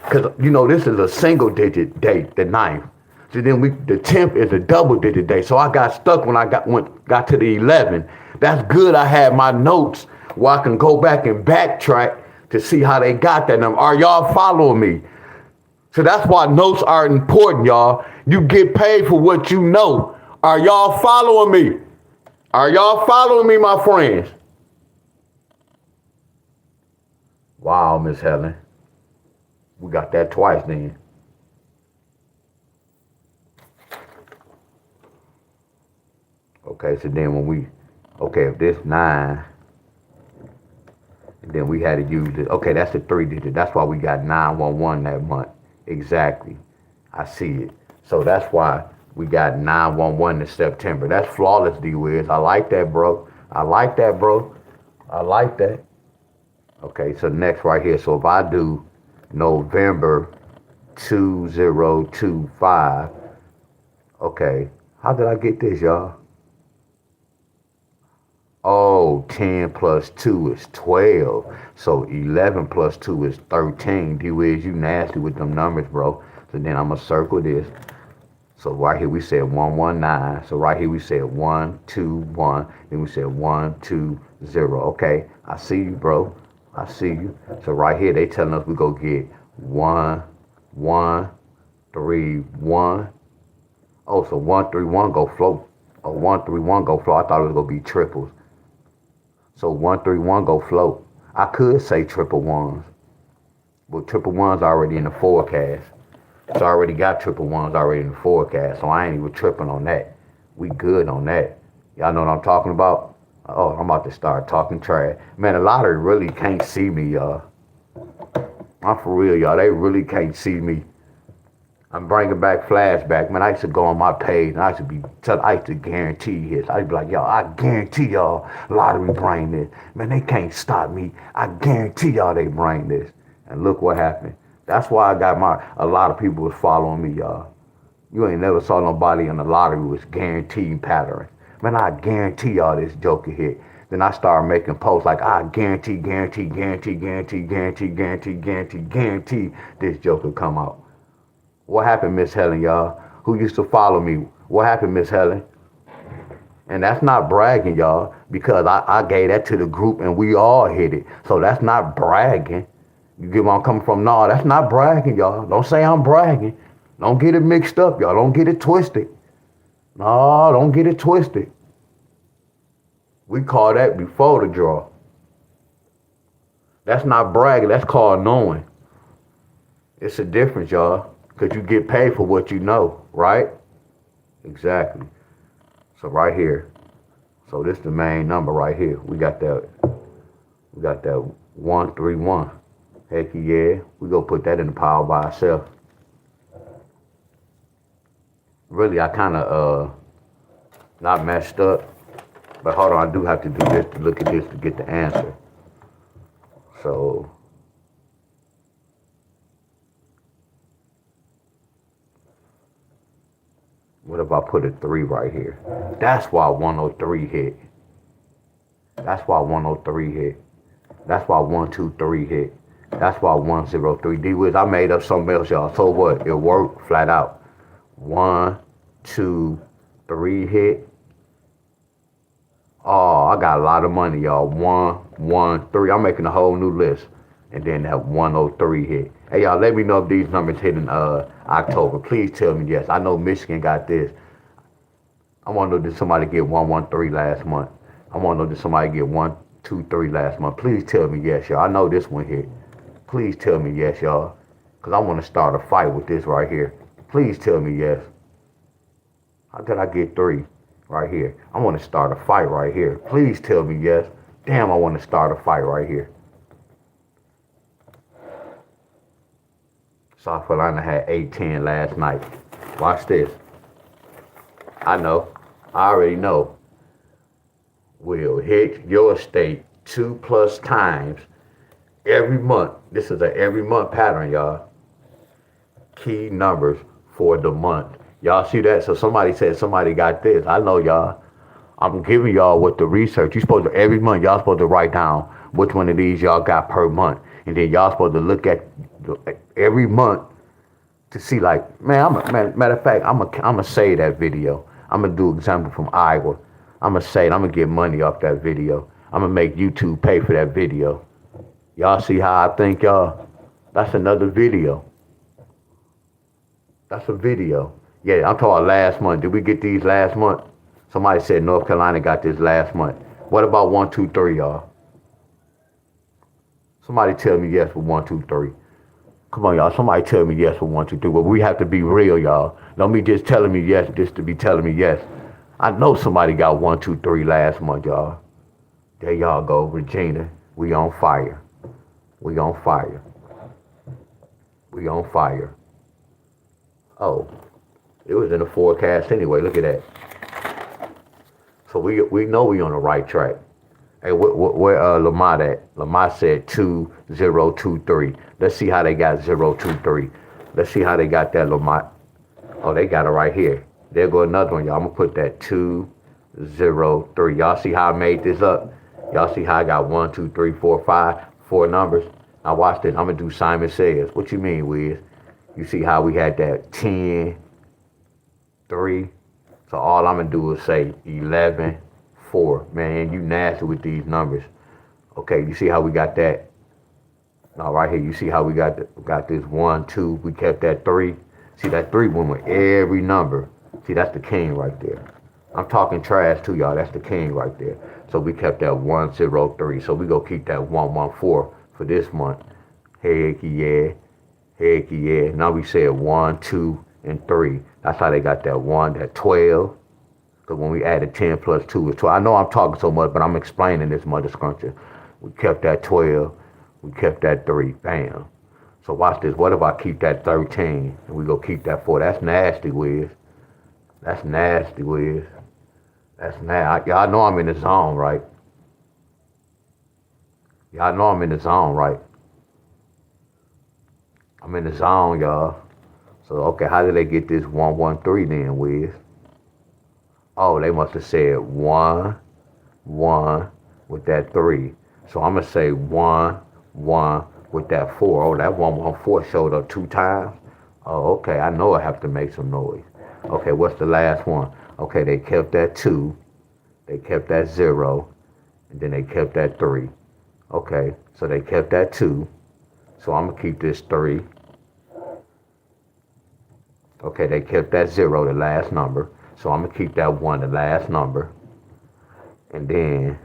Because, this is a single digit date, the 9th. So then the 10th is a double digit date. So I got stuck when I got to the 11th. That's good. I had my notes where I can go back and backtrack to see how they got that number. Are y'all following me? So that's why notes are important, y'all. You get paid for what you know. Are y'all following me? Are y'all following me, my friends? Wow, Miss Helen. We got that twice then. Okay, so then if this 9, and then we had to use it. Okay, that's the 3 digit. That's why we got 911 that month. Exactly. I see it. So that's why we got 911 in September. That's flawless, D-Wiz. I like that, bro. I like that, bro. I like that. Okay, so next right here. So if I do November 2025, okay, how did I get this, y'all? Oh, 10 plus 2 is 12. So 11 plus 2 is 13. D-Wiz, you nasty with them numbers, bro. So then I'm going to circle this. So right here we said 119. So right here we said 121. Then we said 120. Okay, I see you, bro. I see you. So right here they telling us we go get 1, 1, 3, 1. Oh, so 131 go float. Oh, 131 go float. I thought it was gonna be triples. So 131 go float. I could say triple ones, but triple ones already in the forecast. So I already got triple ones already in the forecast, so I ain't even tripping on that. We good on that. Y'all know what I'm talking about? Oh, I'm about to start talking trash. Man, a lottery really can't see me, y'all. I'm for real, y'all. They really can't see me. I'm bringing back flashback. Man, I used to go on my page and I used to guarantee hits. I'd be like, y'all, I guarantee y'all lottery bring this. Man, they can't stop me. I guarantee y'all they bring this. And look what happened. That's why I got a lot of people was following me, y'all. You ain't never saw nobody in the lottery was guaranteeing patterns. Man, I guarantee y'all this joker hit. Then I started making posts like, I guarantee this joker come out. What happened, Miss Helen, y'all? Who used to follow me? What happened, Miss Helen? And that's not bragging, y'all, because I gave that to the group and we all hit it. So that's not bragging. You get where I'm coming from? No, that's not bragging, y'all. Don't say I'm bragging. Don't get it mixed up, y'all. Don't get it twisted. No, don't get it twisted. We call that before the draw. That's not bragging. That's called knowing. It's a difference, y'all, because you get paid for what you know, right? Exactly. So right here. So this is the main number right here. We got that 131. Heck yeah. We gonna put that in the pile by itself. Really, I kind of not messed up, but hold on, I do have to do this to look at this to get the answer. So what if I put a 3 right here? That's why 103 hit. That's why 103 hit. That's why 123 hit. That's why 103. D-Wiz, I made up something else, y'all. So what? It worked flat out. 1, 2, 3 hit. Oh, I got a lot of money, y'all. 1, 1, 3. I'm making a whole new list. And then that 103 hit. Hey, y'all, let me know if these numbers hit in October. Please tell me yes. I know Michigan got this. I want to know did somebody get 113 last month. I want to know did somebody get 123 last month. Please tell me yes, y'all. I know this one hit. Please tell me yes, y'all. Because I want to start a fight with this right here. Please tell me yes. How did I get 3 right here? I want to start a fight right here. Please tell me yes. Damn, I want to start a fight right here. South Carolina had 8-10 last night. Watch this. I know. I already know. Will hit your state 2+ times every month. This is an every month pattern, y'all. Key numbers for the month. Y'all see that? So somebody said somebody got this. I know, y'all. I'm giving y'all what the research. You supposed to every month y'all supposed to write down which one of these y'all got per month, and then y'all supposed to look at every month to see like, man. Matter of fact, I'm gonna say that video. I'm gonna do an example from Iowa. I'm gonna say it. I'm gonna get money off that video. I'm gonna make YouTube pay for that video. Y'all see how I think, y'all? That's another video. That's a video. Yeah, I'm talking last month. Did we get these last month? Somebody said North Carolina got this last month. What about 1, 2, 3, y'all? Somebody tell me yes for 1, 2, 3. Come on, y'all. Somebody tell me yes for 1, 2, 3. But we have to be real, y'all. Don't be just telling me yes just to be telling me yes. I know somebody got 1, 2, 3 last month, y'all. There y'all go, Regina. We on fire. We on fire. We on fire. Oh, it was in the forecast anyway. Look at that. So we know we on the right track. Hey, where Lamont at? Lamont said 2023. Let's see how they got 023. Let's see how they got that, Lamont. Oh, they got it right here. There go another one, y'all. I'm gonna put that 203. Y'all see how I made this up? Y'all see how I got 1, 2, 3, 4, 5, 4 numbers? Now watch this. I'm gonna do Simon Says. What you mean, Wiz? You see how we had that 10, 3. So all I'm gonna do is say 11, 4. Man, you nasty with these numbers. Okay, you see how we got that? Now right here, you see how we got this 1, 2. We kept that 3. See that 3 went with every number. See, that's the king right there. I'm talking trash too, y'all. That's the king right there. So we kept that 103. So we go keep that 114 for this month. Heck yeah. Heck yeah. Now we said 1, 2, and 3. That's how they got that 1, that 12. Because when we added 10 plus 2 is 12. I know I'm talking so much, but I'm explaining this mother scruncher. We kept that 12. We kept that 3. Bam. So watch this. What if I keep that 13 and we go keep that 4? That's nasty, Wiz. That's nasty, Wiz. That's nasty. Y'all know I'm in the zone, right? Y'all know I'm in the zone, right? I'm in the zone, y'all. So, okay, how did they get this 113 then, Wiz? Oh, they must have said 1, 1 with that 3. So I'm going to say 1, 1 with that 4. Oh, that 114 showed up 2 times. Oh, okay, I know I have to make some noise. Okay, what's the last one? Okay, they kept that 2. They kept that 0. And then they kept that 3. Okay, so they kept that 2. So I'm going to keep this 3. Okay, they kept that 0, the last number. So I'm going to keep that 1, the last number. And then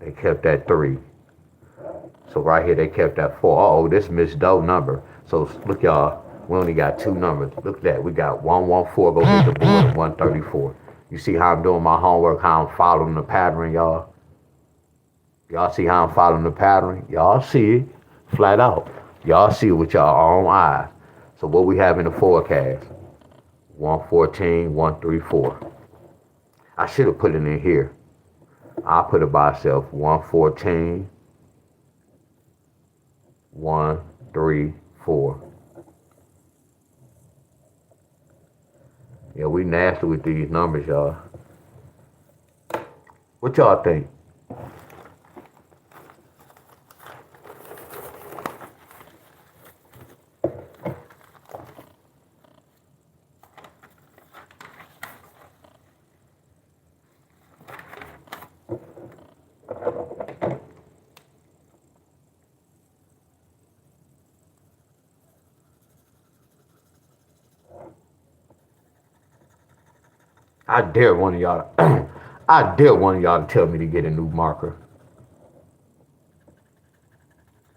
they kept that 3. So right here they kept that 4. Oh, this Miss Doe number. So look, y'all, we only got 2 numbers. Look at that. We got 114 go hit the board and 134. You see how I'm doing my homework, how I'm following the pattern, y'all? Y'all see how I'm following the pattern? Y'all see it flat out. Y'all see it with y'all own eyes. So what we have in the forecast? 114, 134. I should have put it in here. I put it by itself. 114, 134. Yeah, we nasty with these numbers, y'all. What y'all think? I dare one of y'all. I dare one of y'all to tell me to get a new marker.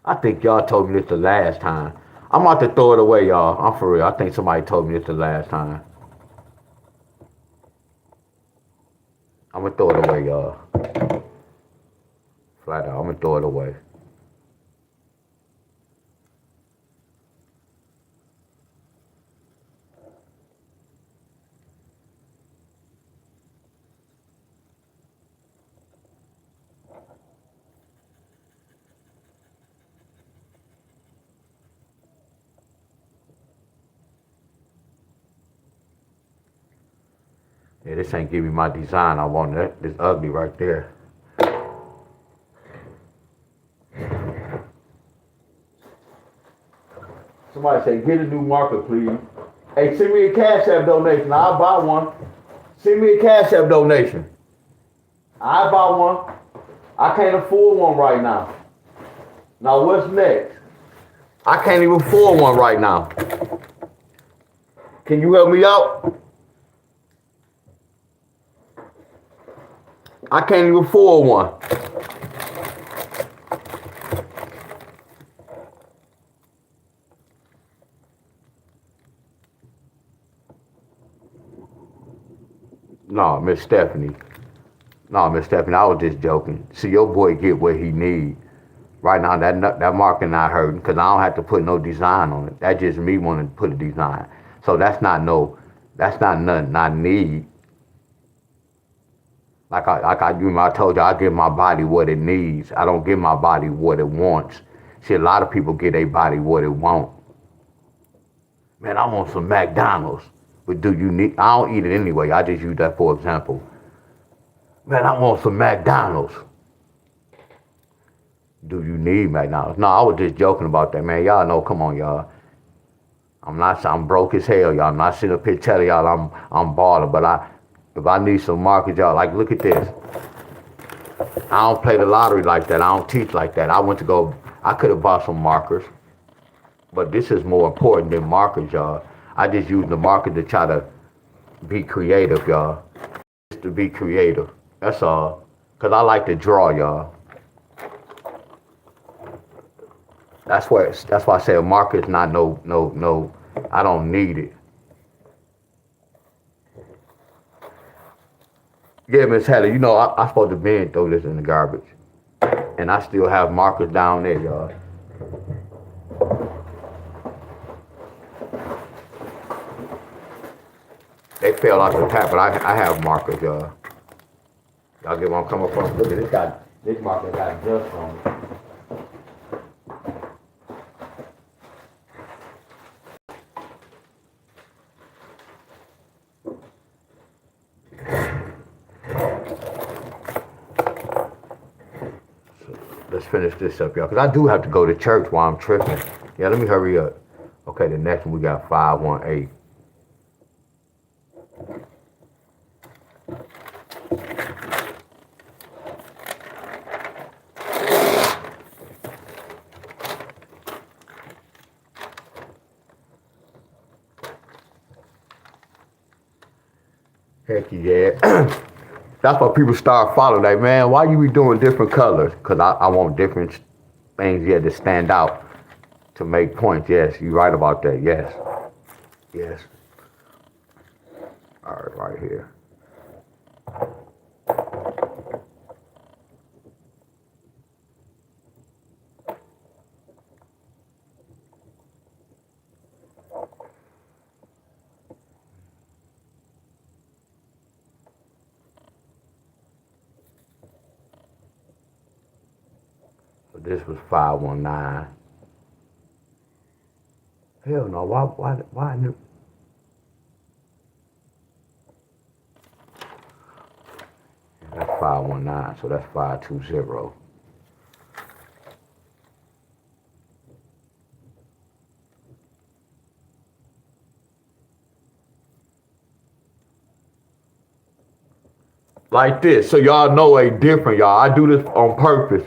I think y'all told me this the last time. I'm about to throw it away, y'all. I'm for real. I think somebody told me this the last time. I'm gonna throw it away, y'all. Flat out, I'm gonna throw it away. Yeah, this ain't giving me my design I want. That this ugly right there. Somebody say, get a new marker, please. Hey, send me a Cash App donation. I'll buy one. Send me a Cash App donation. I'll buy one. I can't afford one right now. Now, what's next? I can't even afford one right now. Can you help me out? I can't even afford one. No, Miss Stephanie. No, Miss Stephanie, I was just joking. See, your boy get what he need. Right now, that marker not hurting because I don't have to put no design on it. That's just me wanting to put a design. So that's not nothing I need. Like I told you, I give my body what it needs. I don't give my body what it wants. See, a lot of people give their body what it wants. Man, I want some McDonald's. But do you need, I don't eat it anyway. I just use that for example. Man, I want some McDonald's. Do you need McDonald's? No, I was just joking about that, man. Y'all know, come on, y'all. I'm broke as hell, y'all. I'm not sitting up here telling y'all I'm balling, but if I need some markets, y'all, like, look at this. I don't play the lottery like that. I don't teach like that. I could have bought some markers, but this is more important than markers, y'all. I just use the marker to try to be creative, y'all. Just to be creative. That's all. Because I like to draw, y'all. That's why I say a marker is not no, I don't need it. Yeah, Miss Heather, you know, I supposed to be and throw this in the garbage. And I still have markers down there, y'all. They fell off the pack, but I have markers, y'all. Y'all get where I'm coming from? Look at this marker got dust on it. Let's finish this up, y'all, because I do have to go to church while I'm tripping. Yeah, let me hurry up. Okay, the next one we got 518. Heck yeah. That's why people start following. Like, man, why you be doing different colors? Because I want different things you had to stand out to make points. Yes, you're right about that. Yes. Yes. All right, right here. So this was 519. Hell no, why? That's 519, so that's 520. Like this, so y'all know a different, y'all. I do this on purpose.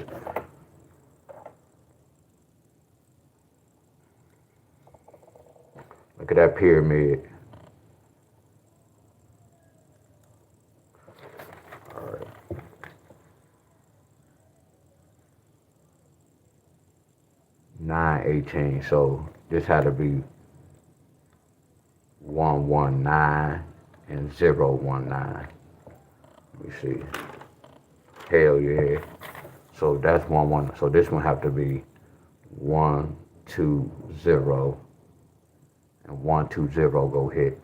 Look at that pyramid. All right. 918. So this had to be 119 and 019. Let me see. Hell yeah. So that's 1 1. So this one have to be 120 and 120 go hit.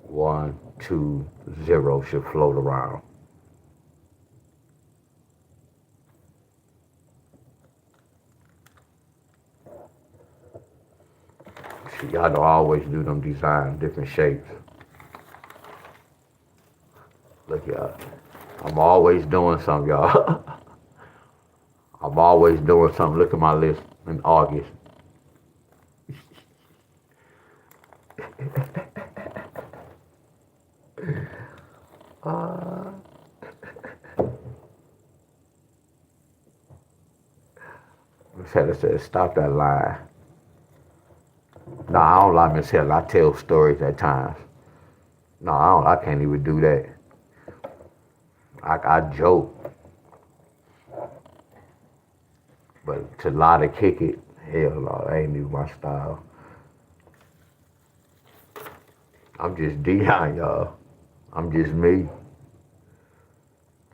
120 should float around. See, y'all know I always do them designs, different shapes. Look, y'all. I'm always doing something, y'all. I'm always doing something. Look at my list in August. Miss Heather said, stop that lie. No, I don't lie, Miss Heather. I tell stories at times. No, I don't. I can't even do that. I joke. But to lie to kick it, hell no, that ain't even my style. I'm just Deon, y'all. I'm just me.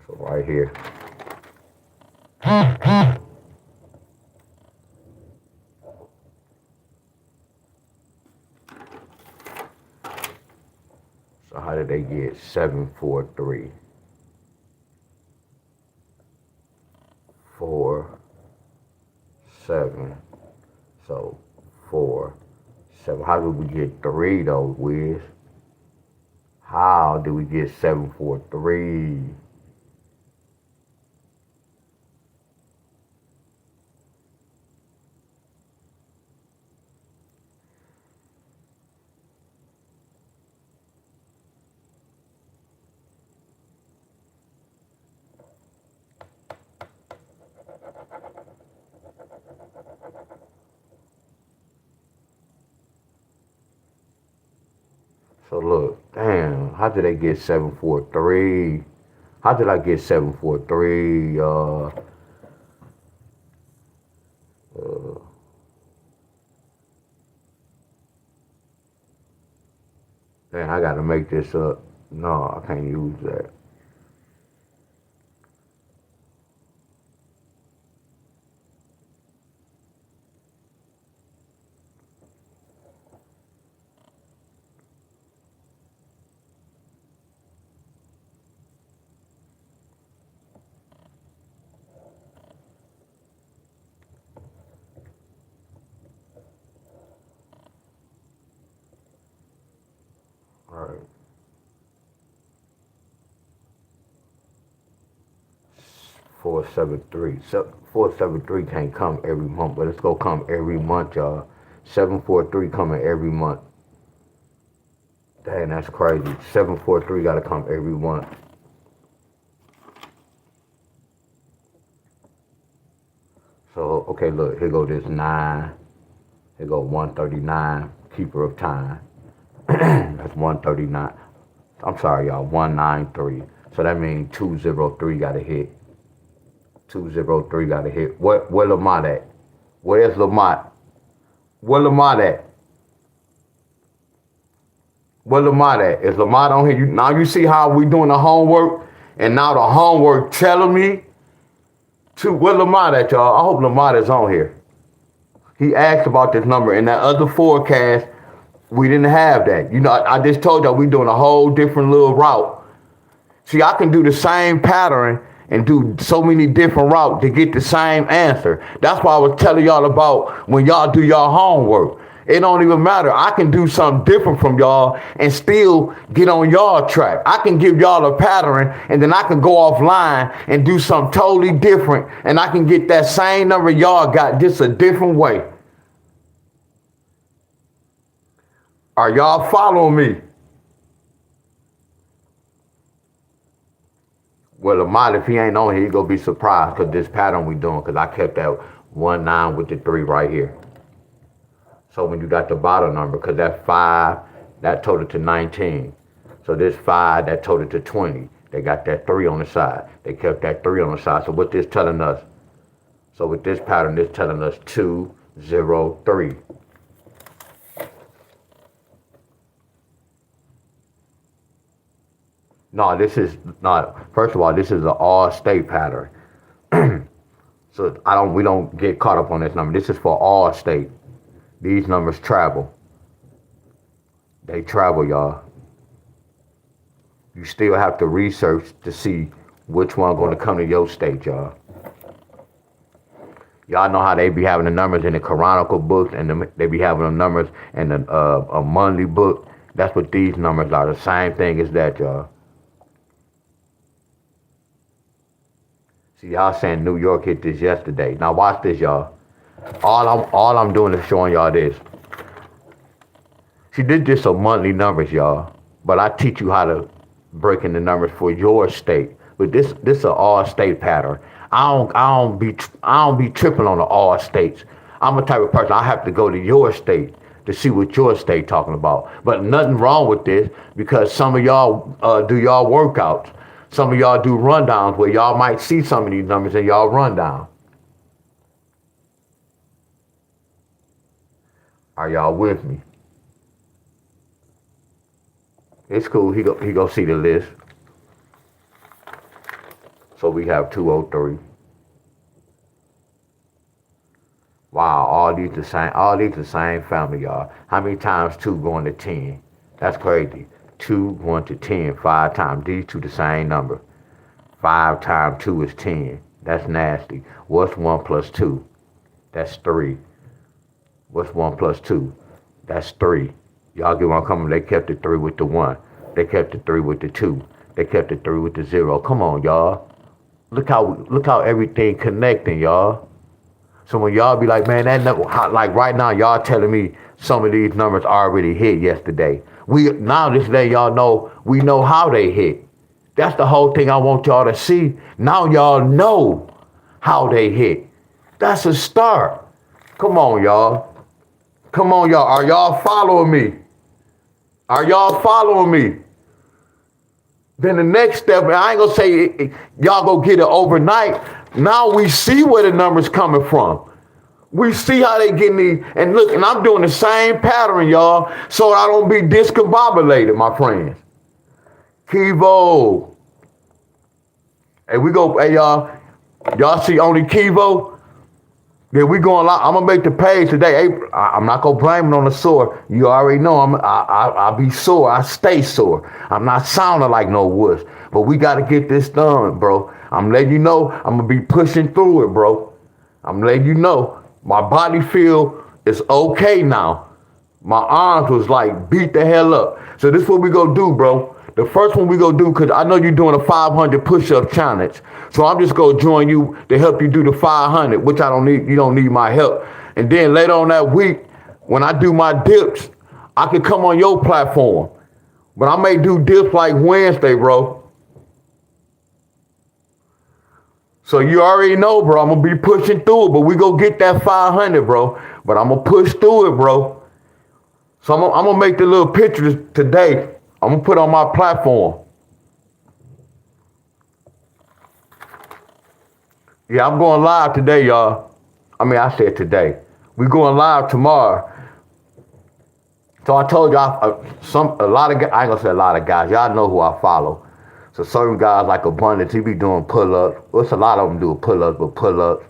So right here. So how did they get 743? 4, 7. So 4, 7. How did we get 3 though, Wiz? How did we get 743? So look, damn, how did they get 743? How did I get 743? Man, I gotta make this up. No, I can't use that. All right. 473. So 473 can't come every month, but it's gonna come every month, y'all. 743 coming every month. Dang, that's crazy. 743 gotta come every month. So okay, look, here go this 9. Here go 139, keeper of time. That's 139. I'm sorry, y'all. 193. So that means 203 got to hit. 203 got to hit. Where Lamont at? Where's Lamont? Where Lamont at? Where Lamont at? Is Lamont on here? Now you see how we doing the homework, and now the homework telling me to where Lamont at, y'all. I hope Lamont is on here. He asked about this number. In that other forecast, we didn't have that. You know, I just told y'all we doing a whole different little route. See, I can do the same pattern and do so many different routes to get the same answer. That's why I was telling y'all about when y'all do y'all homework. It don't even matter. I can do something different from y'all and still get on y'all track. I can give y'all a pattern and then I can go offline and do something totally different, and I can get that same number y'all got just a different way. Are y'all following me? Well, Lamont, if he ain't on here, he gonna be surprised because this pattern we doing, because I kept that 1-9 with the 3 right here. So when you got the bottom number, because that 5, that total to 19. So this 5, that total to 20. They got that 3 on the side. They kept that 3 on the side. So what this telling us? So with this pattern, this telling us 203. No, this is not. First of all, this is an all-state pattern. So we don't get caught up on this number. This is for all state. These numbers travel. They travel, y'all. You still have to research to see which one going to come to your state, y'all. Y'all know how they be having the numbers in the canonical books, and they be having the numbers in a monthly book. That's what these numbers are. The same thing as that, y'all. See, y'all saying New York hit this yesterday. Now watch this, y'all. All I'm doing is showing y'all this. See, this just some monthly numbers, y'all. But I teach you how to break in the numbers for your state. But this an all state pattern. I don't be tripping on the all states. I'm a type of person, I have to go to your state to see what your state talking about. But nothing wrong with this, because some of y'all do y'all workouts. Some of y'all do rundowns where y'all might see some of these numbers in y'all rundown. Are y'all with me? It's cool. He go see the list. So we have 203. Wow, all these the same family, y'all. How many times 2 going to 10? That's crazy. 2 going to 10 5 times. These two the same number. 5 times 2 is 10. That's nasty. What's 1 plus 2? That's 3. What's 1 plus 2? That's 3. Y'all get one coming. They kept the 3 with the 1. They kept the 3 with the 2. They kept the 3 with the 0. Come on, y'all. Look how everything connecting, y'all. So when y'all be like, man, that number, like right now, y'all telling me some of these numbers already hit yesterday. Now this day, y'all know, we know how they hit. That's the whole thing I want y'all to see. Now y'all know how they hit. That's a start. Come on, y'all. Come on, y'all. Are y'all following me? Are y'all following me? Then the next step, I ain't gonna say y'all go get it overnight. Now we see where the numbers coming from. We see how they getting these, and look, and I'm doing the same pattern, y'all, so I don't be discombobulated, my friends. Kivo. Hey, y'all see only Kivo? Then we going live. I'm gonna make the page today. Hey, I'm not gonna blame it on the sore. You already know I be sore. I stay sore. I'm not sounding like no wuss. But we gotta get this done, bro. I'm letting you know I'm gonna be pushing through it, bro. I'm letting you know my body feel is okay now. My arms was like beat the hell up. So this is what we gonna do, bro. The first one we gonna do, because I know you're doing a 500 push-up challenge. So I'm just gonna join you to help you do the 500, which I don't need. You don't need my help. And then later on that week, when I do my dips, I can come on your platform. But I may do dips like Wednesday, bro. So you already know, bro, I'm gonna be pushing through it, but we gonna get that 500, bro. But I'm gonna push through it, bro. So I'm gonna make the little pictures today. I'm gonna put on my platform. Yeah, I'm going live today, y'all. I mean, I said today. We going live tomorrow. So I told y'all, a lot of guys, I ain't gonna say a lot of guys, y'all know who I follow. So certain guys like Abundance, he be doing pull-ups. What's a lot of them do pull-ups, but pull-ups.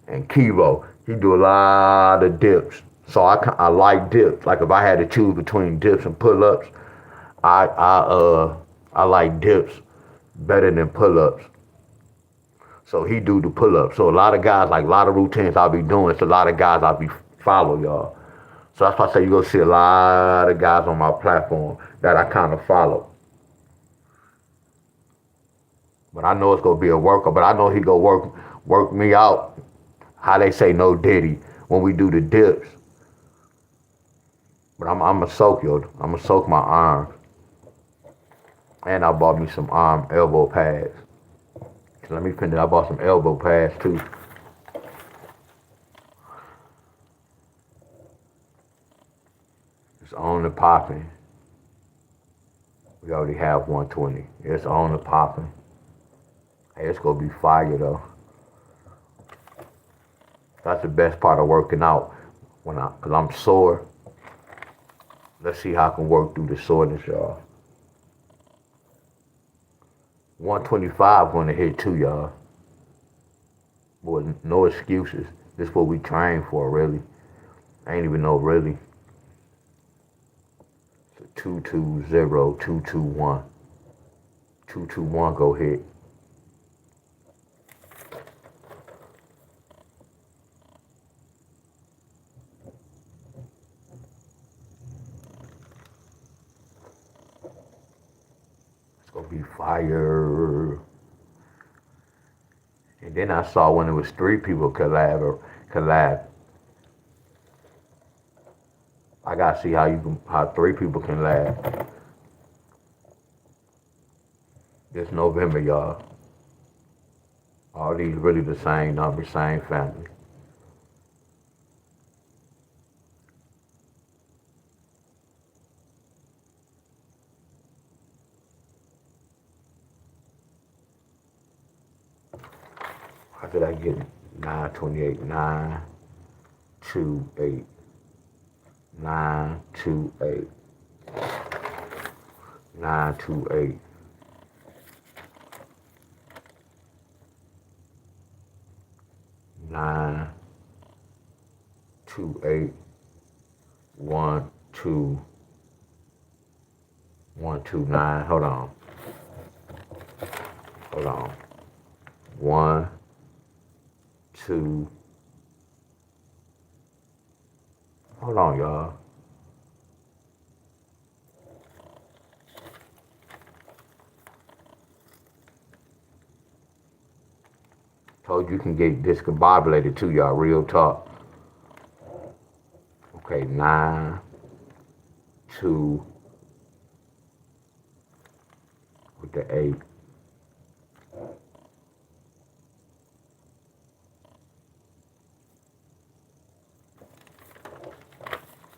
And Kivo, he do a lot of dips. So I like dips. Like if I had to choose between dips and pull-ups, I like dips better than pull-ups. So he do the pull-ups. So a lot of guys, like a lot of routines I'll be doing, it's a lot of guys I'll be follow, y'all. So that's why I say you're gonna see a lot of guys on my platform that I kind of follow. But I know it's gonna be a worker, but I know he gonna work me out. How they say no Diddy when we do the dips. But I'm gonna soak yo. I'm gonna soak my arms. And I bought me some arm elbow pads. So let me finish. I bought some elbow pads too. It's on the popping. We already have 120. It's on the popping. Hey, it's gonna be fire though. That's the best part of working out. Cause I'm sore. Let's see how I can work through the soreness, y'all. 125 gonna hit too, y'all. Boy, no excuses. This is what we train for, really. I ain't even know really. So 220, 221. 221 go hit. It's gonna be fire. And then I saw when it was 3 people collab. I gotta see how 3 people can laugh. This November, y'all. All these really the same number, same family. How did I get it? 928, 928, 928, 928. 928 12129. Hold on. 1 2. Hold on, y'all. Told you can get discombobulated too, y'all. Real talk. Okay, 9 2 with the 8.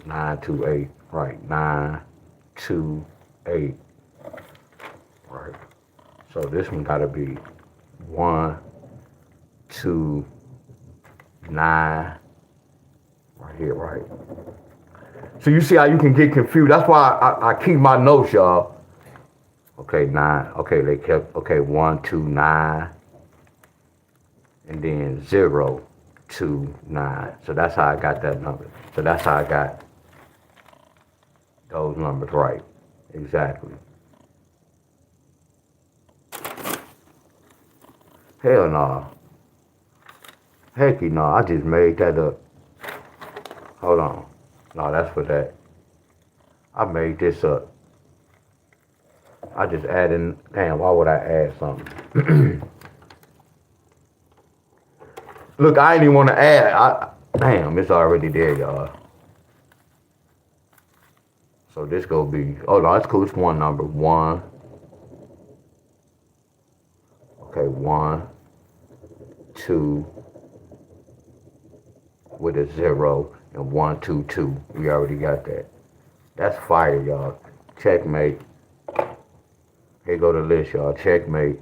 928, right? 928, right? So this one gotta be 1 2 9, right here, right? So you see how you can get confused. That's why I keep my notes, y'all. Okay, 9. Okay, they kept 1 2 9, and then 0 2 9. So that's how I got that number. So that's how I got those numbers right. Exactly. Hell no. Hecky no. I just made that up. Hold on. No, that's for that. I made this up. I just added. Damn, why would I add something? Look, I ain't even want to add. Damn, it's already there, y'all. So this gonna be. Oh no, that's cool. It's one number. 1. Okay, 1 2 with a 0 and 1 2 2. We already got that. That's fire, y'all. Checkmate. Here go the list, y'all. Checkmate.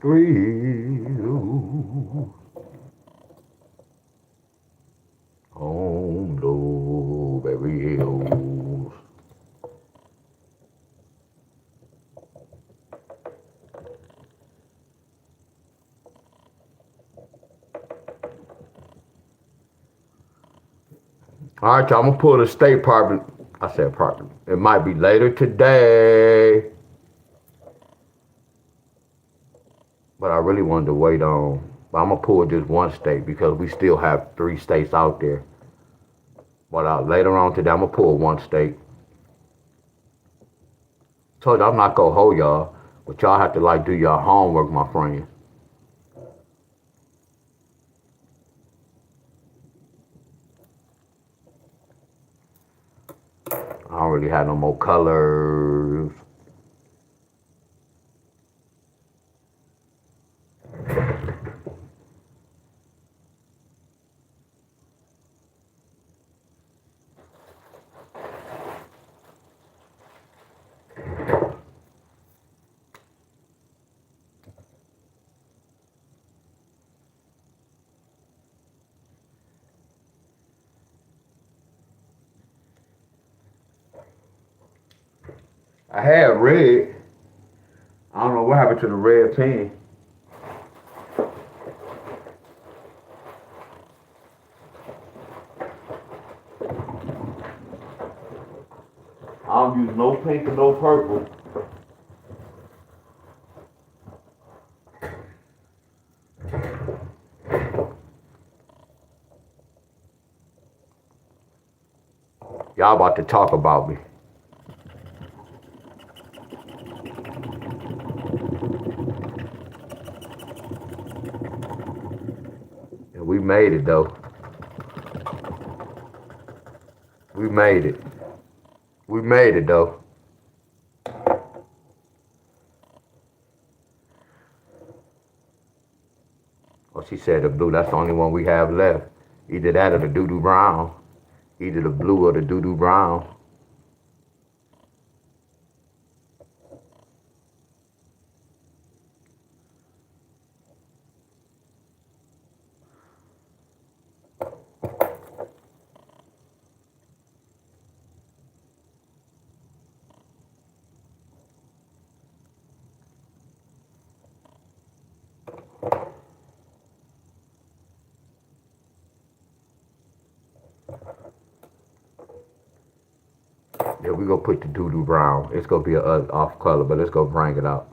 thrill on blueberry hills. All right, y'all, I'm gonna pull the state apartment. I said apartment. It might be later today, but I really wanted to wait on. But I'm gonna pull just one state because we still have 3 states out there. But later on today, I'm gonna pull one state. Told you I'm not gonna hold y'all, but y'all have to like do your homework, my friends. I don't really have no more colors. I had red. I don't know what happened to the red pen. I don't use no pink or no purple. Y'all about to talk about me. And we made it though. We made it. We made it though. Well, she said the blue, that's the only one we have left. Either that or the doo-doo brown. Either the blue or the doo-doo brown. Yeah, we gonna put the doo-doo brown. It's gonna be a off color, but let's go bring it out.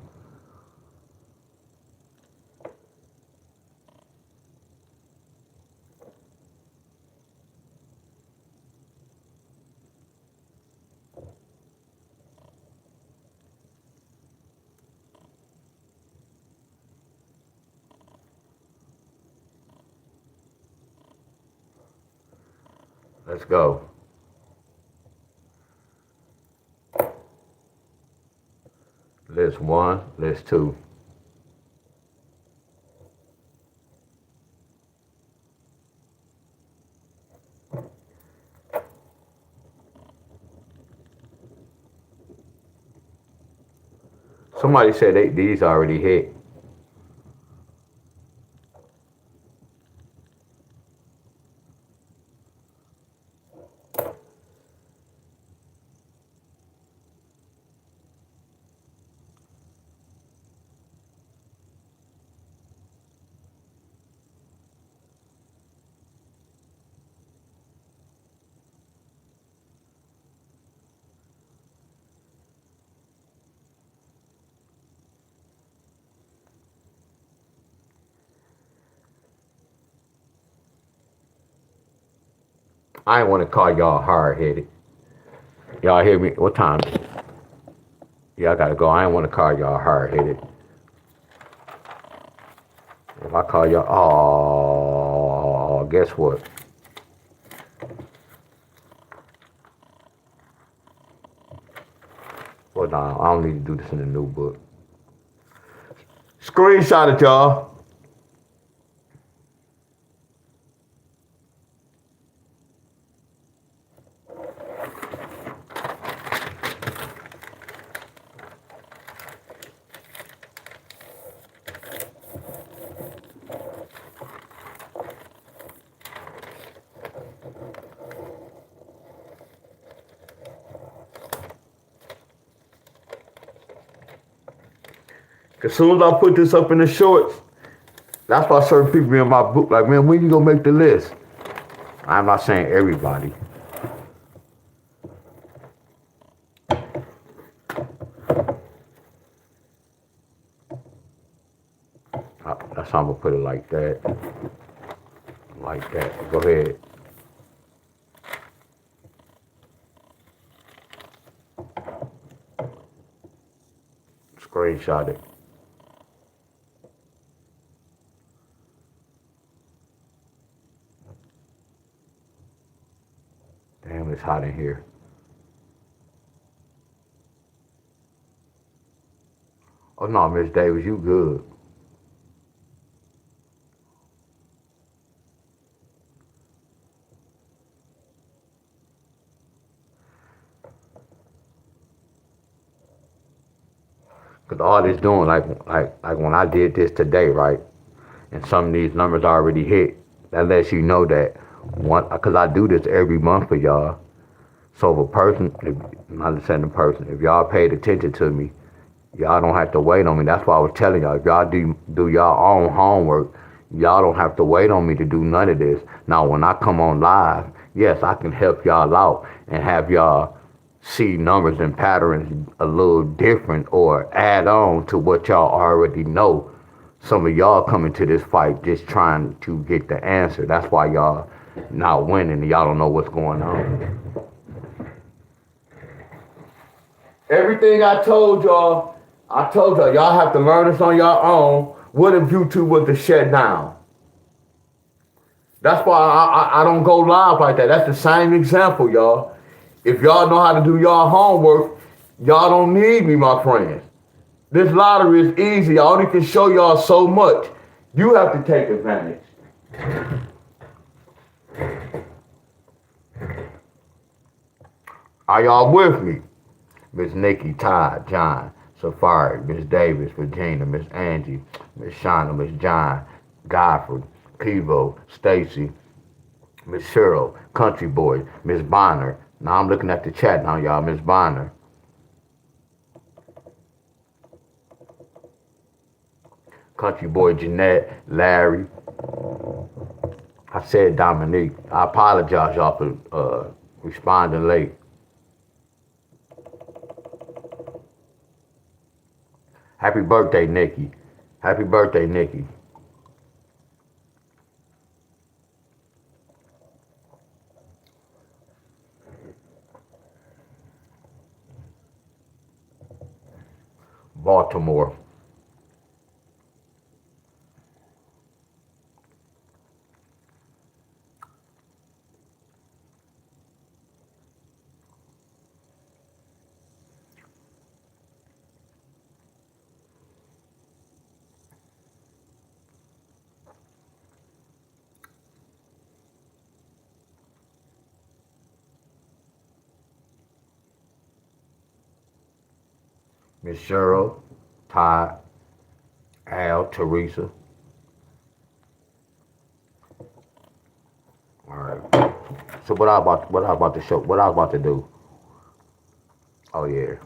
Let's go. List 1, list 2. Somebody said these already hit. I ain't want to call y'all hard-headed. Y'all hear me? What time? Yeah, I gotta go. I ain't want to call y'all hard-headed. If I call y'all, guess what? Well, nah, I don't need to do this in the new book. Screenshot it, y'all. As soon as I put this up in the shorts, that's why certain people in my book like, man, when you gonna make the list? I'm not saying everybody. That's how I'm gonna put it like that. Like that. Go ahead. Screenshot it. Damn, it's hot in here. Oh no, Miss Davis, you good. Cause all it's doing, like when I did this today, right? And some of these numbers already hit. That lets you know that one, cause I do this every month for y'all. So if a person, if, not saying a person, if y'all paid attention to me, y'all don't have to wait on me. That's why I was telling y'all, if y'all do y'all own homework, y'all don't have to wait on me to do none of this. Now, when I come on live, yes, I can help y'all out and have y'all see numbers and patterns a little different or add on to what y'all already know. Some of y'all coming to this fight just trying to get the answer. That's why y'all not winning and y'all don't know what's going on. Everything I told y'all y'all have to learn this on your own. What if YouTube was to shut down? That's why I don't go live like that. That's the same example, y'all. If y'all know how to do y'all homework, y'all don't need me, my friends. This lottery is easy. I only can show y'all so much. You have to take advantage. Are y'all with me? Miss Nikki, Todd, John, Safari, Miss Davis, Regina, Miss Angie, Miss Shauna, Miss John, Godfrey, Pivo, Stacy, Miss Cheryl, Country Boy, Miss Bonner. Now I'm looking at the chat now, y'all. Miss Bonner. Country Boy, Jeanette, Larry. I said Dominique. I apologize, y'all, for responding late. Happy birthday, Nikki. Happy birthday, Nikki. Baltimore. Miss Cheryl, Todd, Al, Teresa. All right. So what I was about to show, what I was about to do. Oh yeah.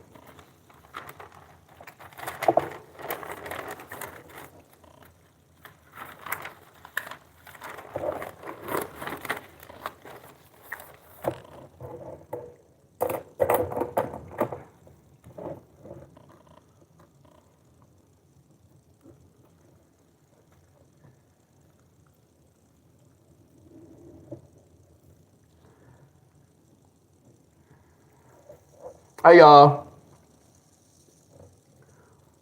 Hey y'all.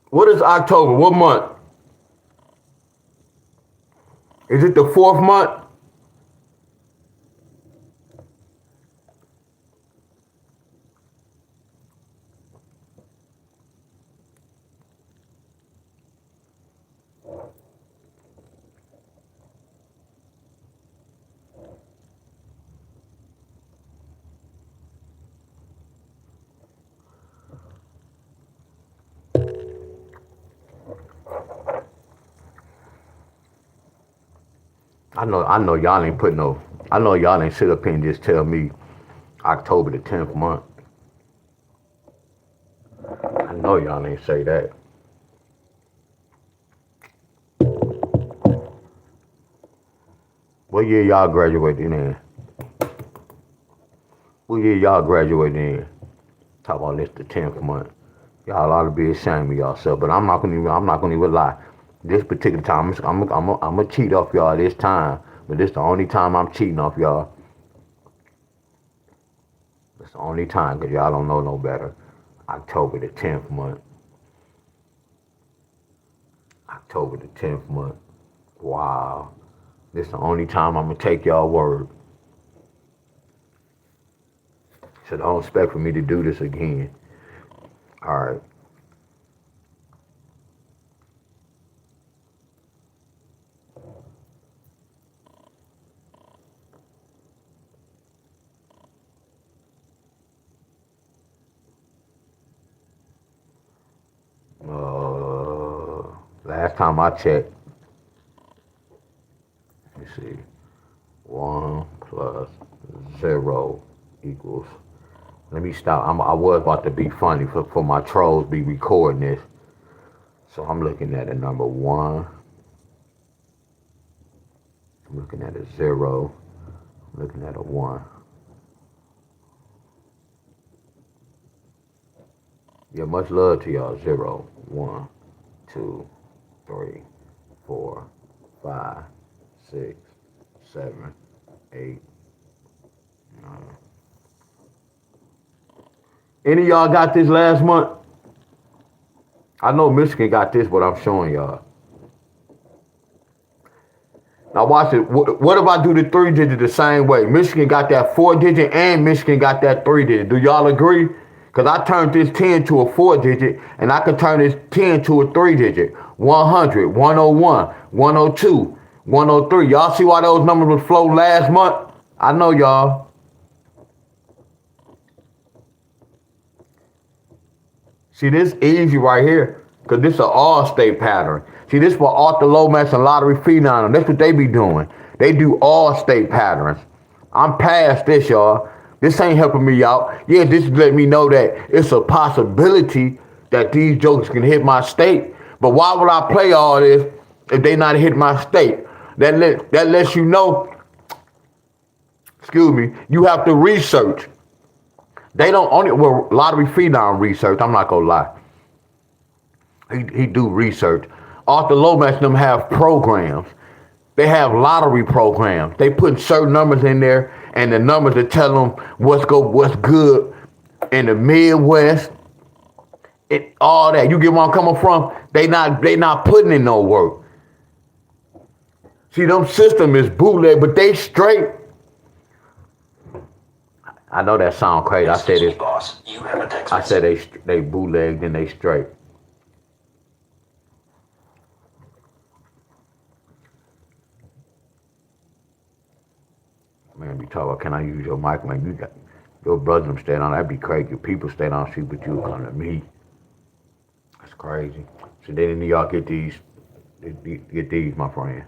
What is October? What month? Is it the fourth month? I know y'all ain't put no. I know y'all ain't sit up here and just tell me October the 10th month. I know y'all ain't say that. What year y'all graduated in? What year y'all graduated in? Talk about this the 10th month. Y'all ought to be ashamed of yourself, but I'm not gonna even lie. This particular time, I'm gonna cheat off y'all this time, but this the only time I'm cheating off y'all. It's the only time, cause y'all don't know no better. October the 10th month. October the 10th month. Wow. This the only time I'm gonna take y'all word. So don't expect for me to do this again. All right. Last time I checked, let me see, 1 plus 0 equals. Let me stop. I was about to be funny for my trolls be recording this. So I'm looking at a number 1. I'm looking at a 0. I'm looking at a 1. Yeah, much love to y'all. 0, 1, 2, 3, 4, 5, 6, 7, 8, 9. Any of y'all got this last month? I know Michigan got this, but I'm showing y'all. Now watch it. What if I do the 3-digit the same way? Michigan got that 4-digit and Michigan got that 3-digit. Do y'all agree? Because I turned this 10 to a 4-digit and I could turn this 10 to a 3-digit. 100, 101, 102, 103. Y'all see why those numbers would flow last month? I know y'all. See, this easy right here, because this is an all-state pattern. See, this for Arthur Lomax and Lottery Phenom. That's what they be doing. They do all-state patterns. I'm past this, y'all. This ain't helping me out. Yeah, this is letting me know that it's a possibility that these jokers can hit my state. But why would I play all this if they not hit my state? That lets you know, excuse me, you have to research. They don't only, well, Lottery Phenom research, I'm not gonna lie. He do research. Arthur Lomax and them have programs. They have lottery programs. They put certain numbers in there, and the numbers that tell them what's good in the Midwest, all that. You get where I'm coming from? They not putting in no work. See, them system is bootleg, but they straight. I know that sound crazy. I said it. Boss, you have a text. I said they bootlegged and they straight. Man, be talking about, can I use your mic? Man, you got your brother them staying on. That'd be crazy. Your people staying on street, but you come to me. That's crazy. So then in New York, get these, my friend.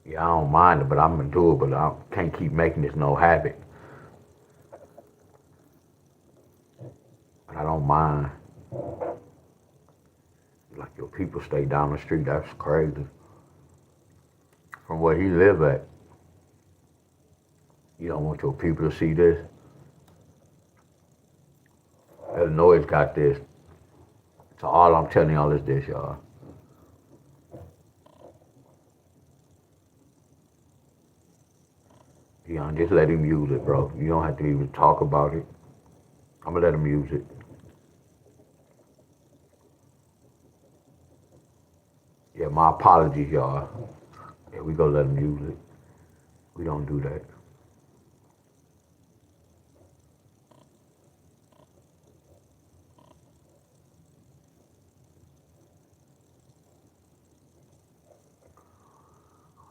Yeah, I don't mind it, but I'm gonna do it. But I can't keep making this no habit. But I don't mind. Like your people stay down the street. That's crazy. From where he live at, you don't want your people to see this. Illinois got this. So all I'm telling y'all is this, y'all. Deon, just let him use it, bro. You don't have to even talk about it. I'm gonna let him use it. Yeah, my apologies, y'all. Yeah, we gonna let him use it. We don't do that.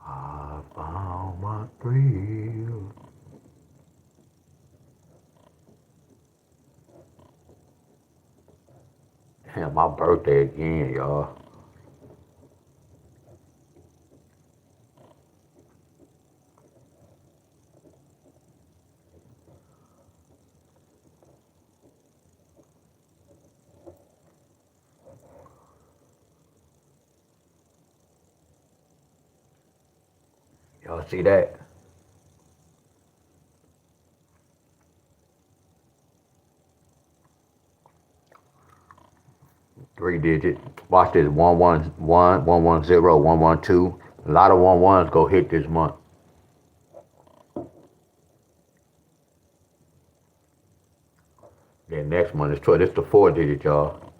I found my thrill. Damn, my birthday again, y'all. Y'all see that? 3 digit. Watch this. 111, 110, 112. A lot of 1-1s go hit this month. Then next month is 12. This the 4 digit, y'all.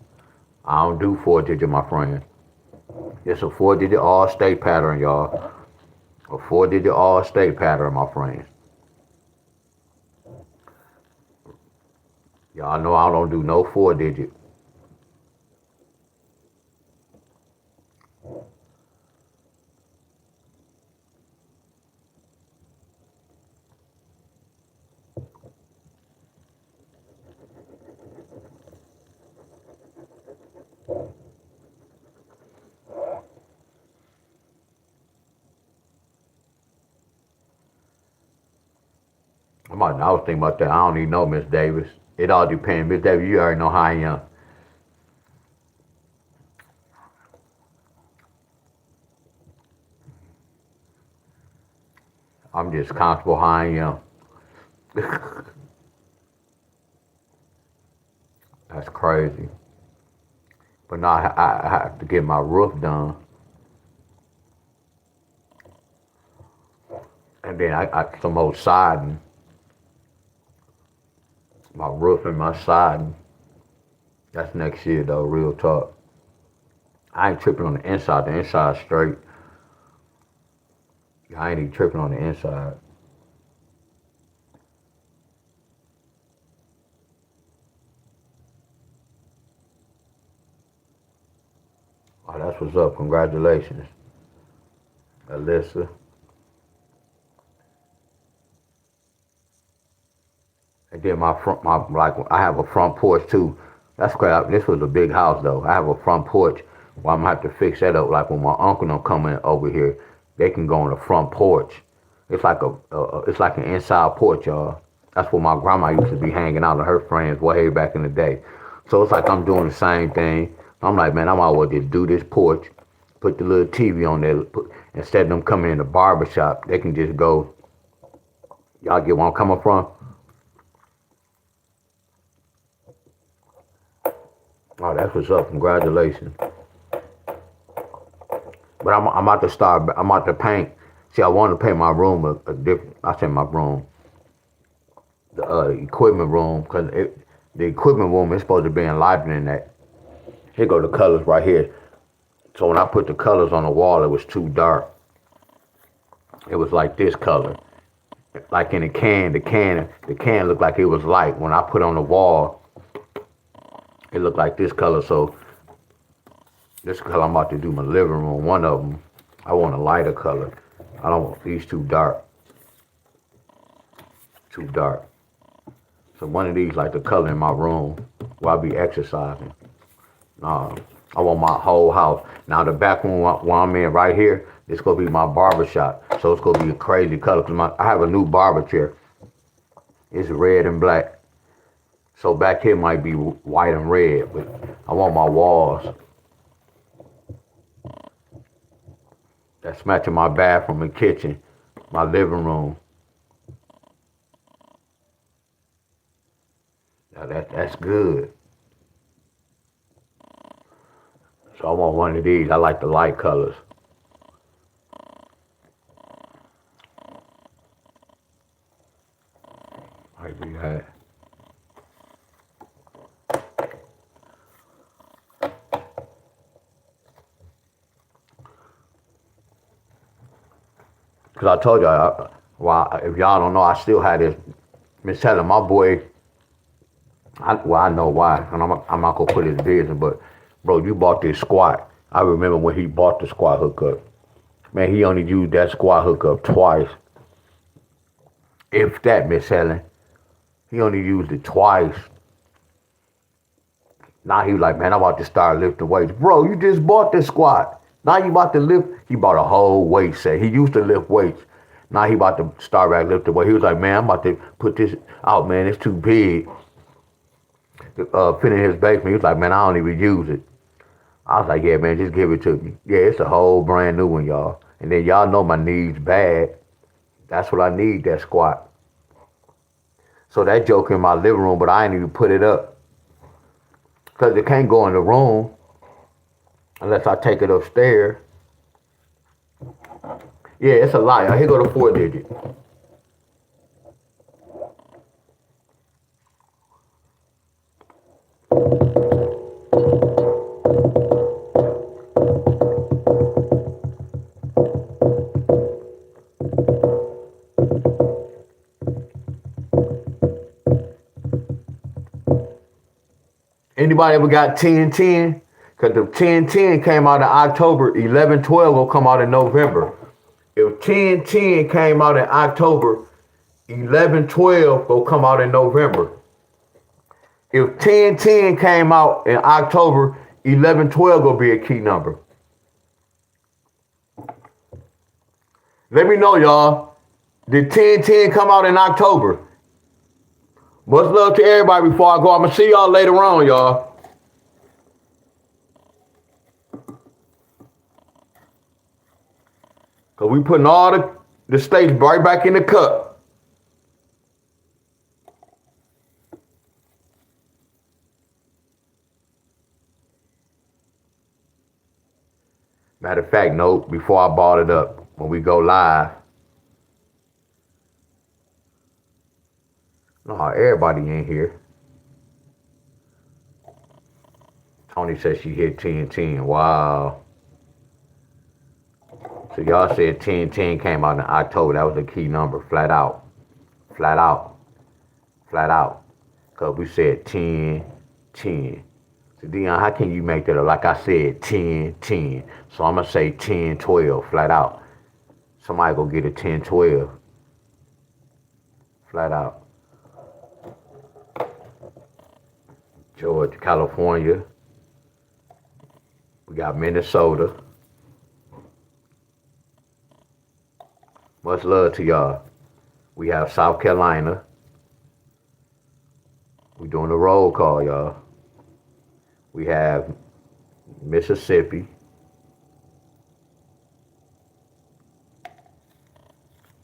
I don't do 4 digit, my friend. It's a 4 digit all state pattern, y'all. A 4 digit all state pattern, my friends. Y'all know I don't do no 4 digit. I was thinking about that. I don't even know, Miss Davis. It all depends. Miss Davis, you already know how I am. I'm just comfortable how I am. That's crazy. But now I have to get my roof done. And then I some old siding. My roof and my siding. That's next year though, real talk. I ain't tripping on the inside. The inside's straight. I ain't even tripping on the inside. Oh, that's what's up. Congratulations, Alyssa. And then I have a front porch too. That's crap. This was a big house though. I have a front porch. Well, I'm gonna have to fix that up. Like when my uncle don't come in over here, they can go on the front porch. It's like it's like an inside porch, y'all. That's where my grandma used to be hanging out with her friends way back in the day. So it's like I'm doing the same thing. I'm like, man, I might as well just do this porch, put the little TV on there. Instead of them coming in the barber shop, they can just go. Y'all get where I'm coming from? Oh, that's what's up. Congratulations. But I'm about to start. I'm about to paint. See, I want to paint my room a different. I said my room, the equipment room, because the equipment room is supposed to be enlivening that. Here go the colors right here. So when I put the colors on the wall, it was too dark. It was like this color, like in a can. The can looked like it was light. When I put on the wall, it looked like this color. So this color I'm about to do my living room. One of them, I want a lighter color. I don't want these too dark. Too dark. So one of these like the color in my room where I be exercising. I want my whole house. Now the back room where I'm in right here, it's gonna be my barber shop. So it's gonna be a crazy color. Cause I have a new barber chair. It's red and black. So back here might be white and red, but I want my walls that's matching my bathroom and kitchen, my living room. Now that's good. So I want one of these. I like the light colors. Like we had. Cause I told y'all, well, if y'all don't know, I still had this. Miss Helen, my boy. I know why, and I'm not gonna put his business, but bro, you bought this squat. I remember when he bought the squat hookup. Man, he only used that squat hookup twice, if that, Miss Helen. He only used it twice. Now he was like, man, I'm about to start lifting weights. Bro, you just bought this squat. Now you about to lift. He bought a whole weight set. He used to lift weights. Now he about to start back lifting weights. He was like, man, I'm about to put this out, man. It's too big. Fit in his basement. He was like, man, I don't even use it. I was like, yeah, man, just give it to me. Yeah, it's a whole brand new one, y'all. And then y'all know my knees bad. That's what I need, that squat. So that joke in my living room, but I ain't even put it up. Because it can't go in the room unless I take it upstairs. Yeah, it's a lie. Here go the 4-digit. Anybody ever got 10-10? Because the 10-10 came out in October, 11-12 will come out in November. If 10-10 came out in October, 11-12 will come out in November. If 10-10 came out in October, 11-12 will be a key number. Let me know, y'all. Did 10-10 come out in October? Much love to everybody before I go. I'm going to see y'all later on, y'all. Because we putting all the states right back in the cup. Matter of fact, note, before I bought it up, when we go live, no, everybody in here. Tony said she hit 10-10. Wow. So y'all said 10-10 came out in October. That was a key number, flat out. Flat out. Flat out. Because we said 10-10. So Deon, how can you make that up? Like I said, 10-10. So I'm going to say 10-12, flat out. Somebody go get a 10-12. Flat out. Georgia, California. We got Minnesota. Much love to y'all. We have South Carolina. We doing a roll call, y'all. We have Mississippi.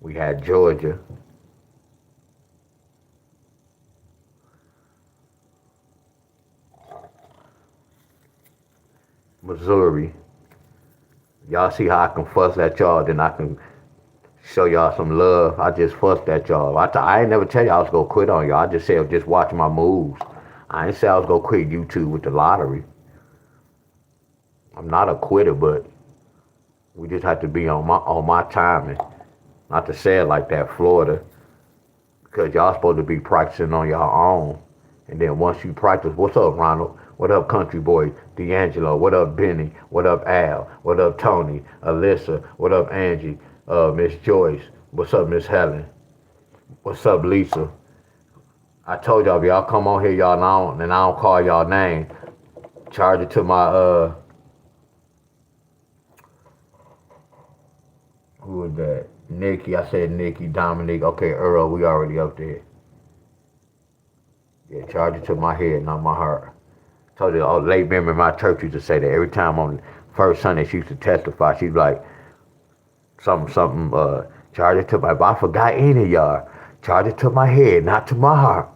We had Georgia. Missouri. Y'all see how I can fuss at y'all, then I can show y'all some love. I just fussed at y'all. I ain't never tell y'all I was gonna quit on y'all. I just said just watch my moves. I ain't say I was gonna quit YouTube with the lottery. I'm not a quitter, but we just have to be on my timing. Not to say it like that, Florida, because y'all supposed to be practicing on your own. And then once you practice, what's up, Ronald? What up, Country Boy? D'Angelo? What up, Benny? What up, Al? What up, Tony? Alyssa? What up, Angie? Miss Joyce? What's up, Miss Helen? What's up, Lisa? I told y'all, if y'all come on here, y'all, and I don't call y'all name, charge it to my, who was that? Nikki. I said Nikki, Dominique. Okay, Earl, we already up there. Yeah, charge it to my head, not my heart. Told you, late member of my church used to say that every time on first Sunday she used to testify. She'd be like, something, charge it to my, if I forgot any of y'all, charge it to my head, not to my heart.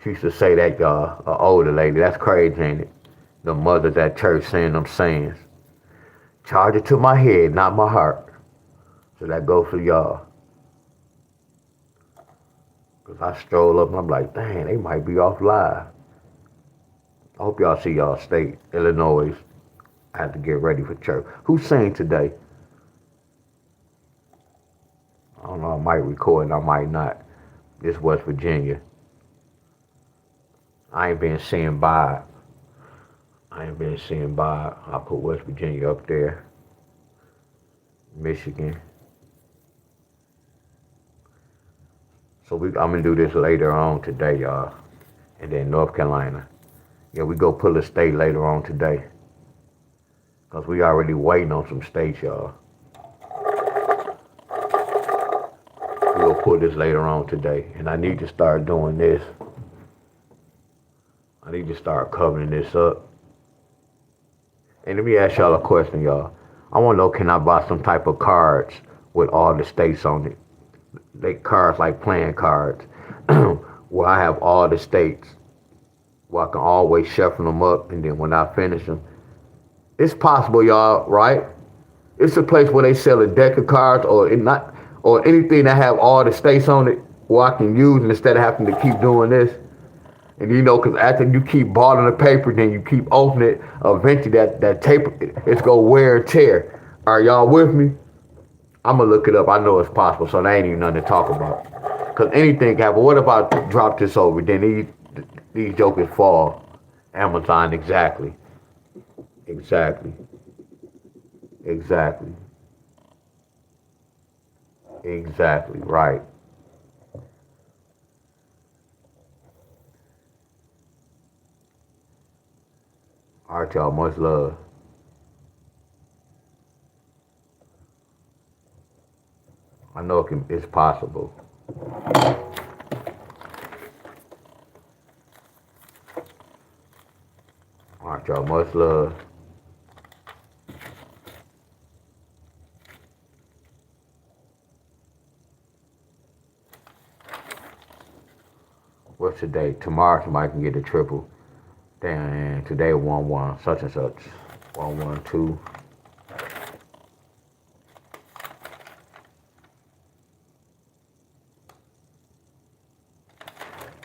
She used to say that, y'all, an older lady. That's crazy, ain't it? The mothers at church saying them sayings. Charge it to my head, not my heart. So that goes for y'all. Because I stroll up and I'm like, dang, they might be off live. I hope y'all see y'all state, Illinois. I have to get ready for church. Who's singing today? I don't know, I might record and I might not. This West Virginia. I ain't been seeing Bob. I'll put West Virginia up there. Michigan. So I'm going to do this later on today, y'all. And then North Carolina. Yeah, we go pull a state later on today. Because we already waiting on some states, y'all. We'll pull this later on today. And I need to start doing this. I need to start covering this up. And let me ask y'all a question, y'all. I want to know, can I buy some type of cards with all the states on it? They cards like playing cards, where I have all the states, where I can always shuffle them up, and then when I finish them, it's possible, y'all, right? It's a place where they sell a deck of cards or anything that have all the states on it, where I can use instead of having to keep doing this. And you know, because after you keep balling the paper, then you keep opening it, eventually that tape, it's going to wear and tear. Are y'all with me? I'm going to look it up. I know it's possible, so there ain't even nothing to talk about. Because anything can happen. What if I drop this over? Then these jokers fall. Amazon, exactly. Exactly. Exactly. Exactly. Right. All right, y'all. Much love. I know it's possible. All right, y'all. Much love. What's today? Tomorrow somebody can get a triple. Damn, today 1-1, such and such. 1-1-2.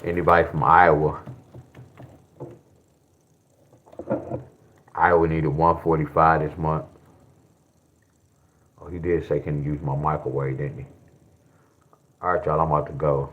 Anybody from Iowa? Iowa needed 145 this month. Oh, he did say can you use my microwave, didn't he? All right, y'all, I'm about to go.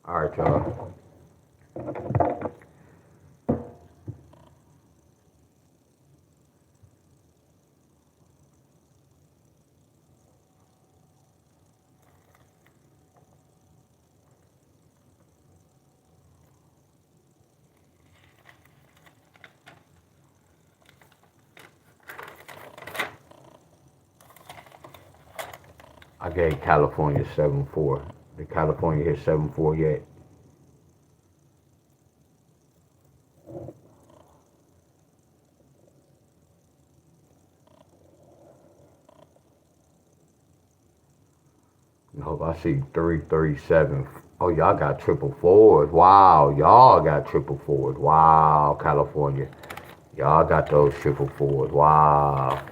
All right, y'all. I gave California 7-4. Did California hit 7-4 yet? Nope, I see 337. Oh, y'all got triple fours. Wow, y'all got triple fours. Wow, California. Y'all got those triple fours. Wow.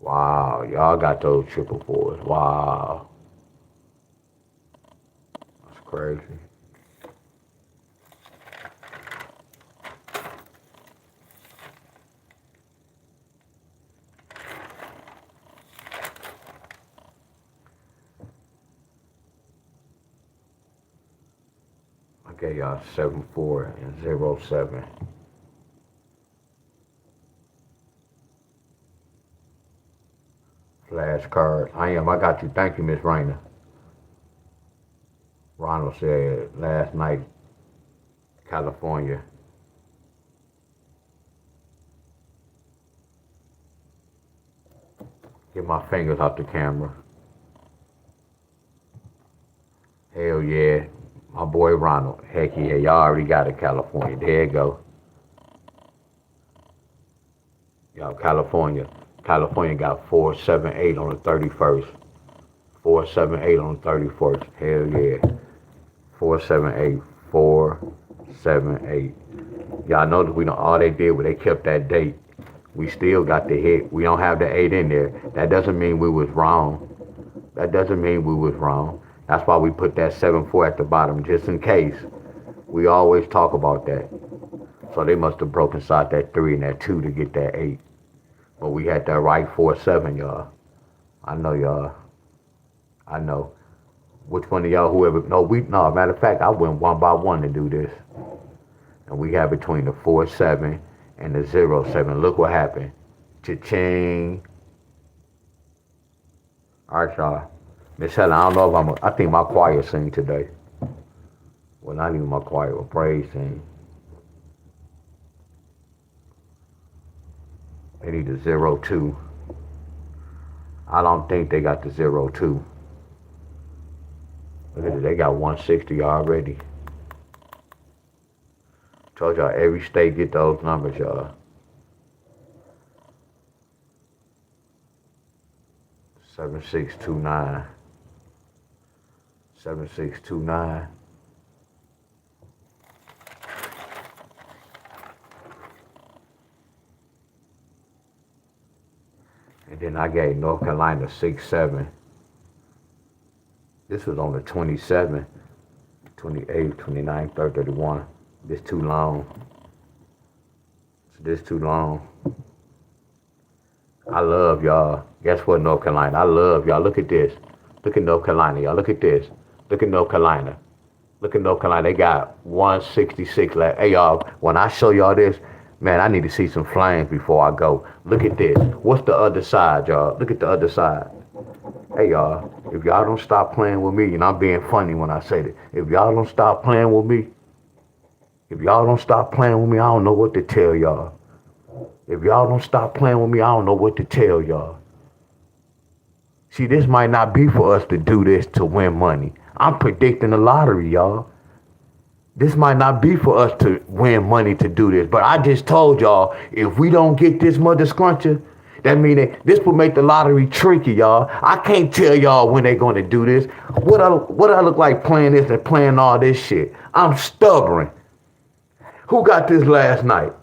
Wow, y'all got those triple fours. Wow. That's crazy. I gave y'all 7-4 and 0-7. Flashcards. I got you. Thank you, Miss Raina. Ronald said last night, California. Get my fingers off the camera. Hell yeah. My boy Ronald. Heck yeah. Y'all already got it, California. There you go. Y'all, California. California got 4-7-8 on the 31st. 4-7-8 on the 31st. Hell yeah. 4-7-8. 4-7-8. Y'all know that we don't. All they did was they kept that date. We still got the hit. We don't have the 8 in there. That doesn't mean we was wrong. That doesn't mean we was wrong. That's why we put that 7-4 at the bottom, just in case. We always talk about that. So they must have broken inside that 3 and that 2 to get that 8. But we had that right 4-7, y'all. I know, y'all. I know. Which one of y'all, whoever, no, matter of fact, I went one by one to do this. And we have between the 4-7 and the 0-7. Look what happened. Cha-ching. All right, y'all. Miss Helen, I don't know if I think my choir sing today. Well, not even my choir, but praise sing. They need a 0-2. I don't think they got the 0-2. Look at it, they got 160 already. Told y'all every state get those numbers, y'all. 7629. 7629. And then I gave North Carolina 6-7. This was on the 27th, 28th, 29th, 30th, 31. This too long. This too long. I love y'all. Guess what, North Carolina? I love y'all. Look at this. Look at North Carolina, y'all. Look at this. Look at North Carolina. Look at North Carolina. They got 166 left. Hey, y'all, when I show y'all this, man, I need to see some flames before I go. Look at this. What's the other side, y'all? Look at the other side. Hey, y'all, if y'all don't stop playing with me, and I'm being funny when I say that, if y'all don't stop playing with me, I don't know what to tell y'all. If y'all don't stop playing with me, I don't know what to tell y'all. See, this might not be for us to do this to win money. I'm predicting the lottery, y'all. This might not be for us to win money to do this. But I just told y'all, if we don't get this mother scruncher, that means that this will make the lottery tricky, y'all. I can't tell y'all when they're going to do this. What I look like playing this and playing all this shit? I'm stubborn. Who got this last night?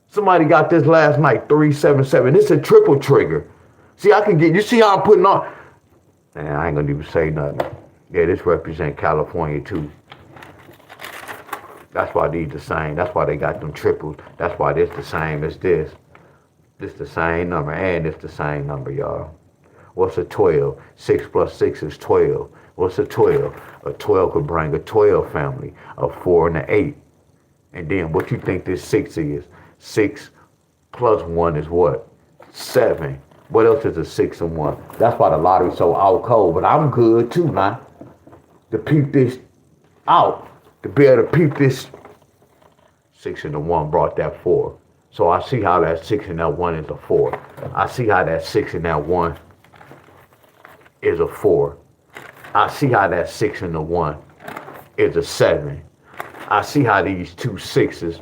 Somebody got this last night, 377. This is a triple trigger. See, I can get, you see how I'm putting on? Man, I ain't gonna even say nothing. Yeah, this represents California too. That's why these the same. That's why they got them triples. That's why this the same as this. This the same number, and it's the same number, y'all. What's a 12? 6 plus 6 is 12. What's a 12? A 12 could bring a 12 family, a 4 and an 8. And then what you think this 6 is? 6 plus 1 is what? 7. What else is a 6 and 1? That's why the lottery's so out cold. But I'm good too, man. To peep this out. To be able to peep this. 6 and the 1 brought that 4. So I see how that 6 and that 1 is a 4. I see how that 6 and that 1 is a 4. I see how that 6 and the 1 is a 7. I see how these two 6s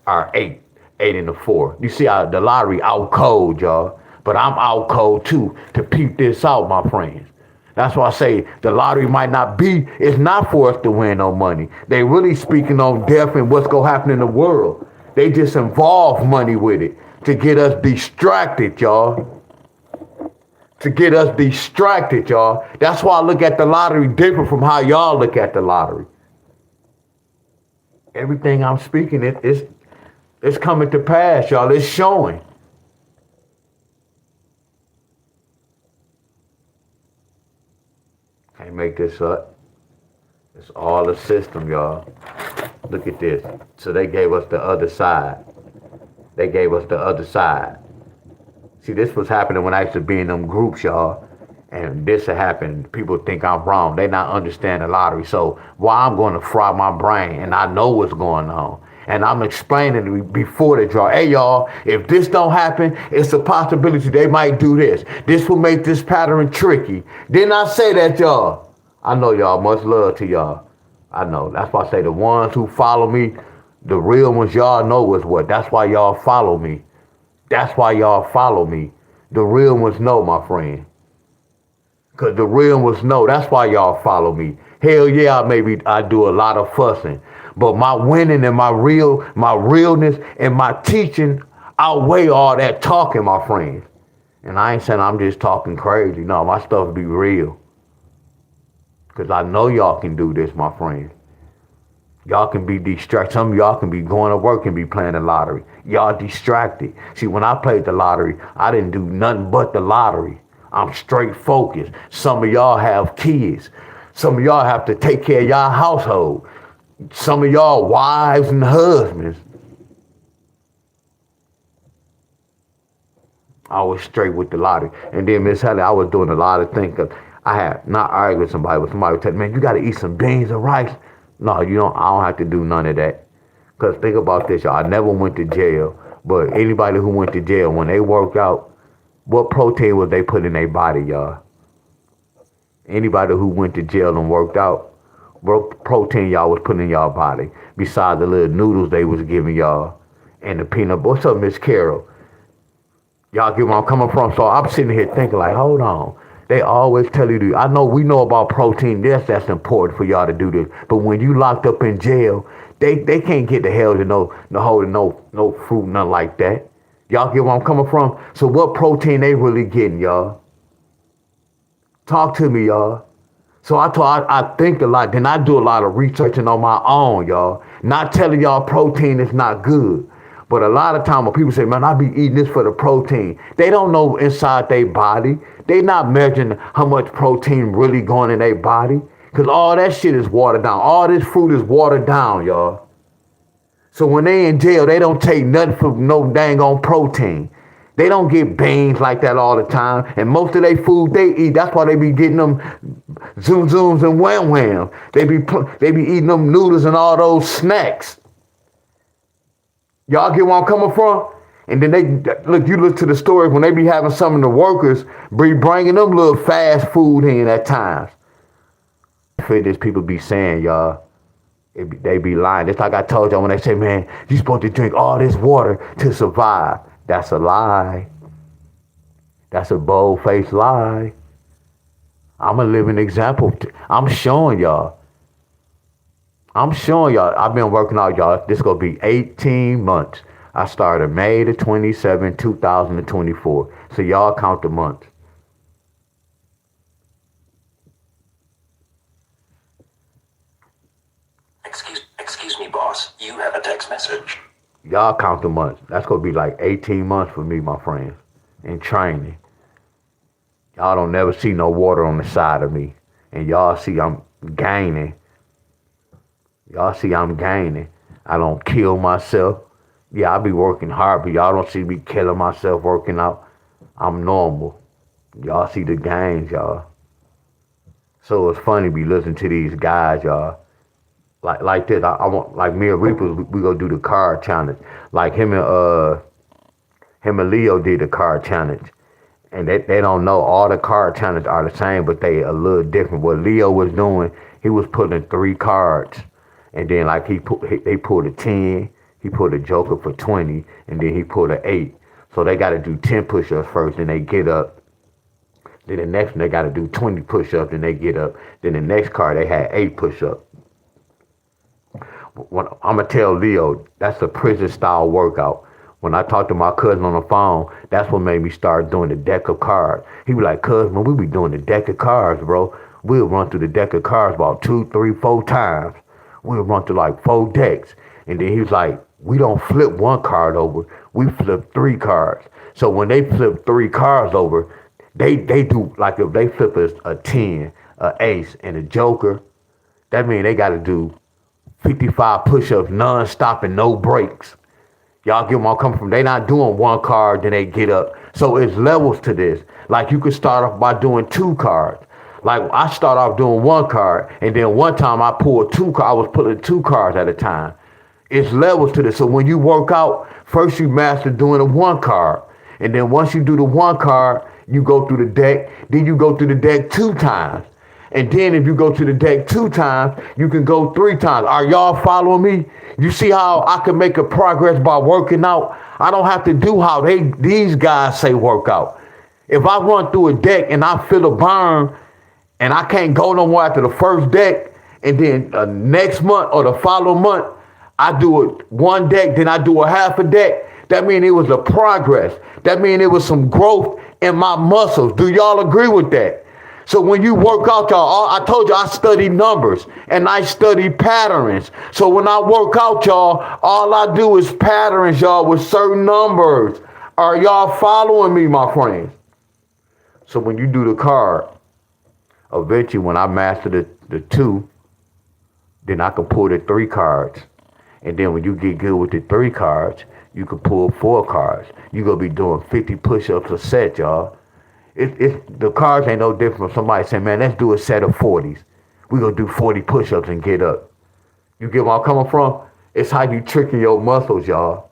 are 8. 8 and a 4. You see how the lottery out cold, y'all. But I'm out cold too to peep this out, my friends. That's why I say the lottery might not be, it's not for us to win no money. They really speaking on death and what's going to happen in the world. They just involve money with it to get us distracted, y'all. To get us distracted, y'all. That's why I look at the lottery different from how y'all look at the lottery. Everything I'm speaking, it's coming to pass, y'all. It's showing. Can't make this up. It's all a system, y'all. Look at this. So they gave us the other side. They gave us the other side. See, this was happening when I used to be in them groups, y'all. And this happened. People think I'm wrong. They not understand the lottery. So why I'm going to fry my brain and I know what's going on. And I'm explaining before they draw. Hey, y'all, if this don't happen, it's a possibility they might do this. This will make this pattern tricky. Didn't I say that, y'all? I know y'all. Much love to y'all. I know. That's why I say the ones who follow me, the real ones, y'all know is what. That's why y'all follow me. That's why y'all follow me. The real ones know, my friend. Because the real ones know. That's why y'all follow me. Hell yeah, maybe I do a lot of fussing. But my winning and my realness and my teaching outweigh all that talking, my friends. And I ain't saying I'm just talking crazy. No, my stuff be real. Because I know y'all can do this, my friends. Y'all can be distracted. Some of y'all can be going to work and be playing the lottery. Y'all distracted. See, when I played the lottery, I didn't do nothing but the lottery. I'm straight focused. Some of y'all have kids. Some of y'all have to take care of y'all household. Some of y'all wives and husbands. I was straight with the lottery. And then Miss Helen, I was doing a lot of things. Cause I had not argued with somebody, but somebody would tell me, man, you got to eat some beans and rice. No, you don't. I don't have to do none of that. Because think about this, y'all. I never went to jail. But anybody who went to jail, when they worked out, what protein was they put in their body, y'all? Anybody who went to jail and worked out, what protein y'all was putting in y'all body? Besides the little noodles they was giving y'all and the peanut butter. What's up, Miss Carol? Y'all get where I'm coming from? So I'm sitting here thinking like, hold on. They always tell you to, I know we know about protein. Yes, that's important for y'all to do this. But when you locked up in jail, they can't get the hell to no fruit, nothing like that. Y'all get where I'm coming from? So what protein they really getting, y'all? Talk to me, y'all. So I think a lot, then I do a lot of researching on my own, y'all. Not telling y'all protein is not good. But a lot of time when people say, man, I be eating this for the protein, they don't know inside their body. They not measuring how much protein really going in their body. Because all that shit is watered down. All this fruit is watered down, y'all. So when they in jail, they don't take nothing for no dang on protein. They don't get beans like that all the time. And most of their food they eat, that's why they be getting them zoom zooms and wham wham. They be eating them noodles and all those snacks. Y'all get where I'm coming from? And then you look to the stories when they be having some of the workers be bringing them little fast food in at times. Fitness people be saying, y'all, they be lying. Just like I told y'all when they say, man, you supposed to drink all this water to survive. That's a lie. That's a bold-faced lie. I'm a living example. I'm showing y'all. I've been working out, y'all. This is going to be 18 months. I started May the 27th, 2024. So y'all count the months. Excuse me, boss. You have a text message. Y'all count the months. That's going to be like 18 months for me, my friends, in training. Y'all don't never see no water on the side of me. And y'all see I'm gaining. I don't kill myself. Yeah, I be working hard, but y'all don't see me killing myself working out. I'm normal. Y'all see the gains, y'all. So it's funny be listening to these guys, y'all. Like this, I want, like me and Reaper, we go do the card challenge. Like him and Leo did the card challenge. And they don't know all the card challenges are the same, but they a little different. What Leo was doing, he was putting 3 cards. And then like they pulled a 10, he pulled a joker for 20, and then he pulled an 8. So they gotta do 10 push-ups first, then they get up. Then the next one they gotta do 20 push-ups, then they get up. Then the next card they had 8 push-ups. I'm gonna tell Leo, that's a prison style workout. When I talked to my cousin on the phone, that's what made me start doing the deck of cards. He was like, cuz, man, we be doing the deck of cards, bro. We'll run through the deck of cards about 2, 3, 4 times. We'll run through like 4 decks. And then he was like, we don't flip 1 card over. We flip 3 cards. So when they flip 3 cards over, they do, like if they flip a 10, a ace, and a joker, that means they got to do 55 push-ups non-stop and no breaks. Y'all get where I'm coming from. They not doing 1 card, then they get up. So it's levels to this. Like you could start off by doing 2 cards. Like I start off doing 1 card, and then one time I pulled 2 cards. I was pulling 2 cards at a time. It's levels to this. So when you work out, first you master doing a 1 card. And then once you do the 1 card, you go through the deck. Then you go through the deck 2 times. And then if you go to the deck 2 times, you can go 3 times. Are y'all following me? You see how I can make a progress by working out? I don't have to do how these guys say work out. If I run through a deck and I feel a burn and I can't go no more after the first deck, and then next month or the following month, I do it 1 deck, then I do a half a deck, that means it was a progress. That means it was some growth in my muscles. Do y'all agree with that? So when you work out, y'all, I told you I study numbers and I study patterns. So when I work out, y'all, all I do is patterns, y'all, with certain numbers. Are y'all following me, my friends? So when you do the card, eventually when I master the 2, then I can pull the 3 cards. And then when you get good with the 3 cards, you can pull 4 cards. You're going to be doing 50 push-ups a set, y'all. The cards ain't no different from somebody saying, man, let's do a set of 40s. We're going to do 40 push-ups and get up. You get where I'm coming from? It's how you tricking your muscles, y'all.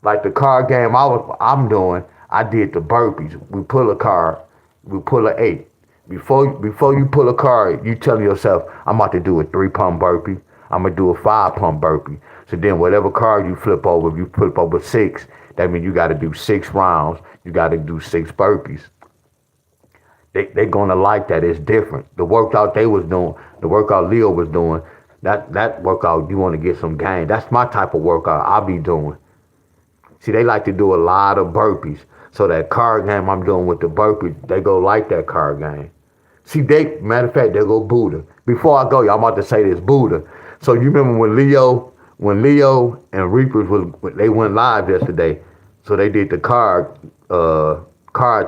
Like the card game I'm doing, I did the burpees. We pull a card, we pull an 8. Before you pull a card, you tell yourself, I'm about to do a 3-pump burpee. I'm gonna do a 5-pump burpee. So then whatever card you flip over, if you flip over 6, that means you gotta do 6 rounds. You gotta do 6 burpees. They're gonna like that. It's different. The workout they was doing, the workout Leo was doing, that workout you want to get some gain. That's my type of workout I'll be doing. See, they like to do a lot of burpees. So that card game I'm doing with the burpees, they go like that card game. See, matter of fact, they go Buddha. Before I go, y'all, I'm about to say this, Buddha. So you remember when Leo and Reapers they went live yesterday. So they did the card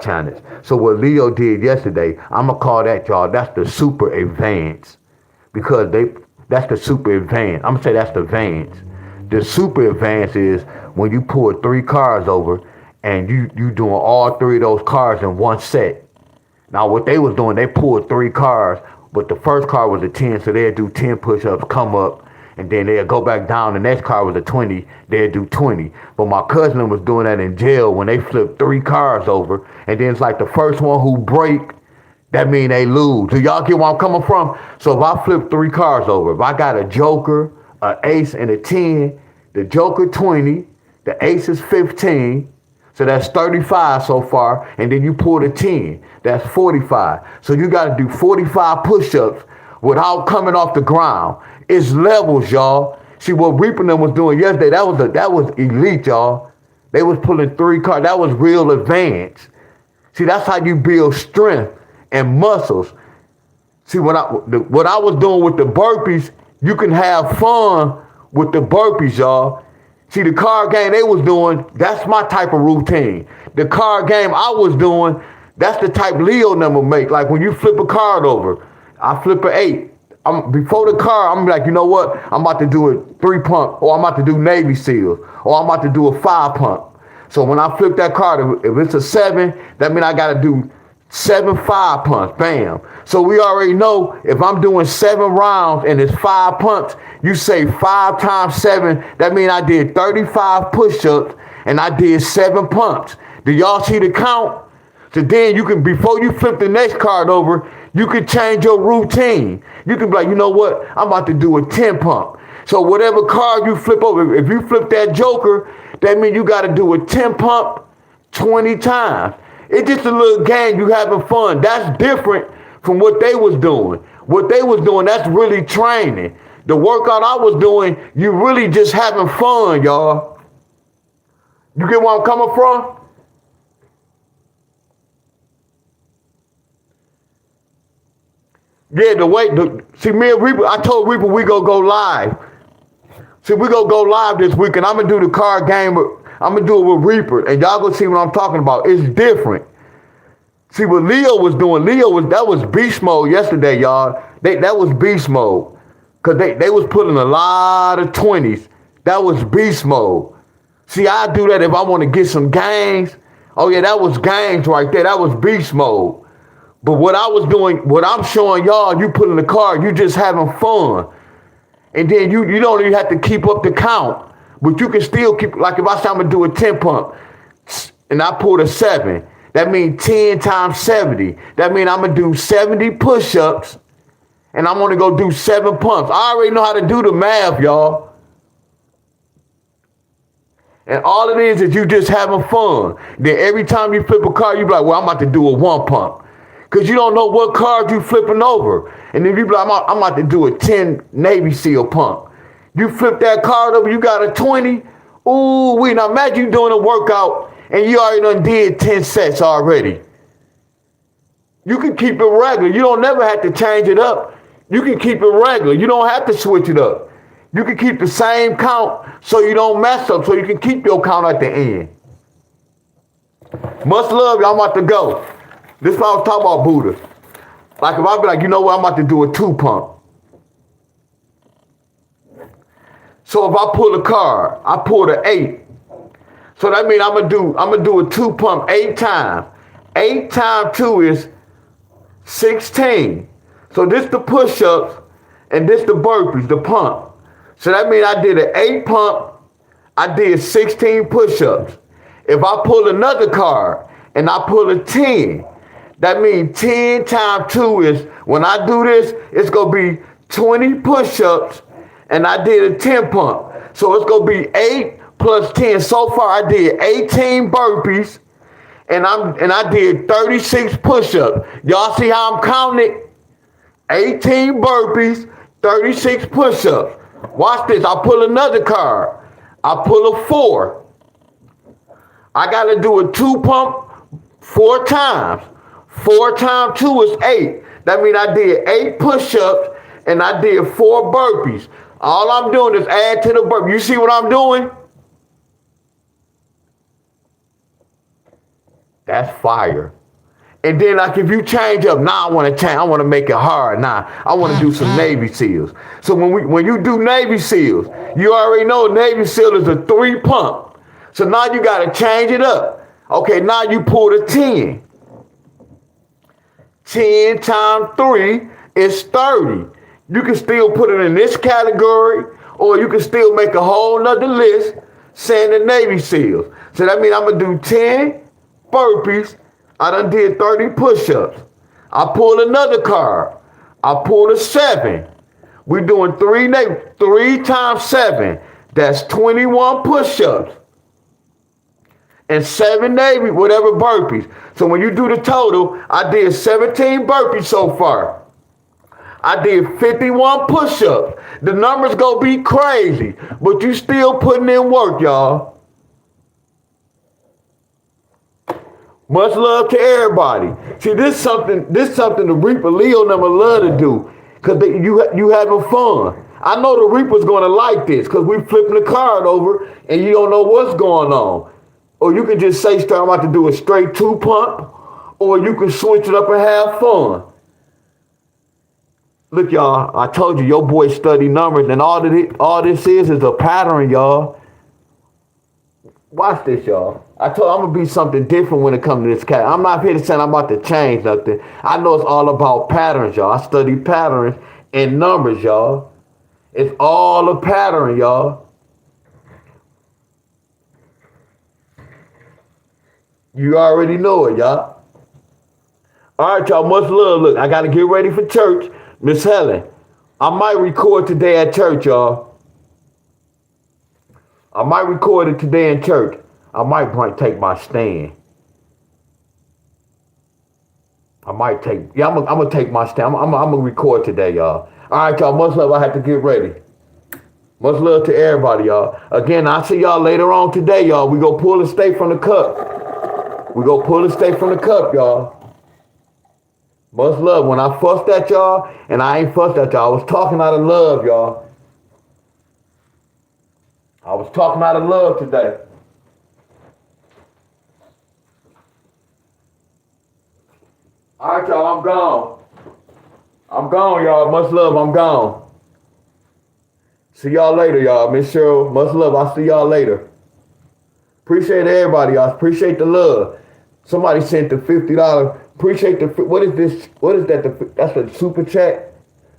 challenge. So what Leo did yesterday, I'm gonna call that, y'all, that's the super advance. Because that's the super advance. I'm gonna say that's the advance. The super advance is when you pull 3 cards over and you doing all 3 of those cards in one set. Now what they was doing, they pulled 3 cards, but the first card was a 10, so they'd do 10 push-ups, come up, and then they'd go back down. The next card was a 20, they'd do 20. But my cousin was doing that in jail when they flipped 3 cards over, and then it's like the first one who break, that mean they lose. Do y'all get where I'm coming from? So if I flip 3 cards over, if I got a joker, an ace, and a 10, the joker 20, the ace is 15, so that's 35 so far, and then you pull the 10, that's 45. So you got to do 45 push-ups without coming off the ground. It's levels, y'all. See what Reaper them was doing yesterday, that was elite, y'all. They was pulling 3 cards. That was real advanced. See, that's how you build strength and muscles. See, what I was doing with the burpees, you can have fun with the burpees, y'all. See, the card game they was doing, that's my type of routine. The card game I was doing, that's the type Leo number make. Like when you flip a card over, I flip an 8. Before the card, I'm like, you know what? I'm about to do a 3-pump, or I'm about to do Navy SEALs, or I'm about to do a 5-pump. So when I flip that card, if it's a 7, that means I got to do 7 5-pumps, bam. So we already know if I'm doing 7 rounds and it's 5 pumps, you say 5 times 7, that means I did 35 push-ups and I did 7 pumps. Do y'all see the count? So then you can, before you flip the next card over, you can change your routine. You can be like, you know what? I'm about to do a 10-pump. So whatever card you flip over, if you flip that joker, that means you got to do a 10-pump 20 times. It's just a little game, you having fun. That's different from what they was doing. What they was doing, that's really training. The workout I was doing, you really just having fun, y'all. You get where I'm coming from? Yeah, see, me and Reaper, I told Reaper we go live. See, we go live this week, and I'm going to do the card game, I'm going to do it with Reaper, and y'all gonna see what I'm talking about. It's different. See, what Leo was doing, that was beast mode yesterday, y'all. That was beast mode. Because they was putting a lot of 20s. That was beast mode. See, I do that if I want to get some gains. Oh, yeah, that was gains right there. That was beast mode. But what I was doing, what I'm showing y'all, you put in the card, you just having fun. And then you don't even have to keep up the count. But you can still keep, like if I say I'm going to do a 10-pump, and I pulled a 7, that means 10 times 70. That means I'm going to do 70 push-ups, and I'm going to go do 7 pumps. I already know how to do the math, y'all. And all it is you just having fun. Then every time you flip a card, you be like, well, I'm about to do a 1-pump. Because you don't know what card you flipping over. And then you be like, I'm about to do a 10 Navy SEAL pump. You flip that card over, you got a 20. Ooh, now imagine you doing a workout and you already done did 10 sets already. You can keep it regular. You don't never have to change it up. You can keep it regular. You don't have to switch it up. You can keep the same count so you don't mess up, so you can keep your count at the end. Much love, y'all. I'm about to go. This is what I was talking about, Buddha. Like if I be like, you know what, I'm about to do a 2-pump. So if I pull a card, I pull the 8. So that means I'm gonna do a 2-pump 8 times. 8 times 2 is 16. So this the push-ups and this the burpees, the pump. So that means I did an 8 pump, I did 16 push-ups. If I pull another card and I pull a 10, that means 10 times 2 is, when I do this, it's going to be 20 push-ups, and I did a 10 pump. So it's going to be 8 plus 10. So far, I did 18 burpees, and I did 36 push-ups. Y'all see how I'm counting it? 18 burpees, 36 push-ups. Watch this. I pull another card. I pull a 4. I got to do a 2 pump 4 times. 4 times 2 is 8. That means I did 8 push-ups and I did 4 burpees. All I'm doing is add to the burpee. You see what I'm doing? That's fire. And then, like, if you change up, now I want to change. I want to make it hard. Now I want to do some Navy SEALs. So when you do Navy SEALs, you already know Navy SEAL is a 3 pump. So now you got to change it up. Okay, now you pull the 10. 10 times 3 is 30. You can still put it in this category, or you can still make a whole nother list saying the Navy SEALs. So that means I'm going to do 10 burpees. I done did 30 push-ups. I pulled another card. I pulled a 7. We're doing 3 times 7. That's 21 push-ups. And 7 Navy, whatever burpees. So when you do the total, I did 17 burpees so far. I did 51 push-ups. The numbers gonna be crazy, but you still putting in work, y'all. Much love to everybody. See, this something the Reaper Leo number love to do, cause you having fun. I know the Reaper's gonna like this, cause we flipping the card over and you don't know what's going on. Or you can just say, I'm about to do a straight 2 pump, or you can switch it up and have fun. Look, y'all, I told you, your boy study numbers, and all this is a pattern, y'all. Watch this, y'all. I told you I'm going to be something different when it comes to this cat. I'm not here to say I'm about to change nothing. I know it's all about patterns, y'all. I study patterns and numbers, y'all. It's all a pattern, y'all. You already know it, y'all. All right, y'all, much love. Look, I got to get ready for church. Miss Helen, I might record today at church, y'all. I might record it today in church. I might take my stand. I'm gonna take my stand. I'm gonna record today, y'all. All right, y'all, much love. I have to get ready. Much love to everybody, y'all. Again, I'll see y'all later on today, y'all. We go pull the steak from the cup. We go pull the steak from the cup, y'all. Much love. When I fussed at y'all, and I ain't fussed at y'all, I was talking out of love, y'all. I was talking out of love today. All right, y'all, I'm gone. I'm gone, y'all. Much love, I'm gone. See y'all later, y'all. Miss Cheryl, much love. I'll see y'all later. Appreciate everybody, y'all. Appreciate the love. Somebody sent the $50. Appreciate the, what is this? What is that? That's a super chat.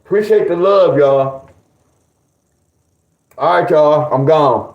Appreciate the love, y'all. All right, y'all. I'm gone.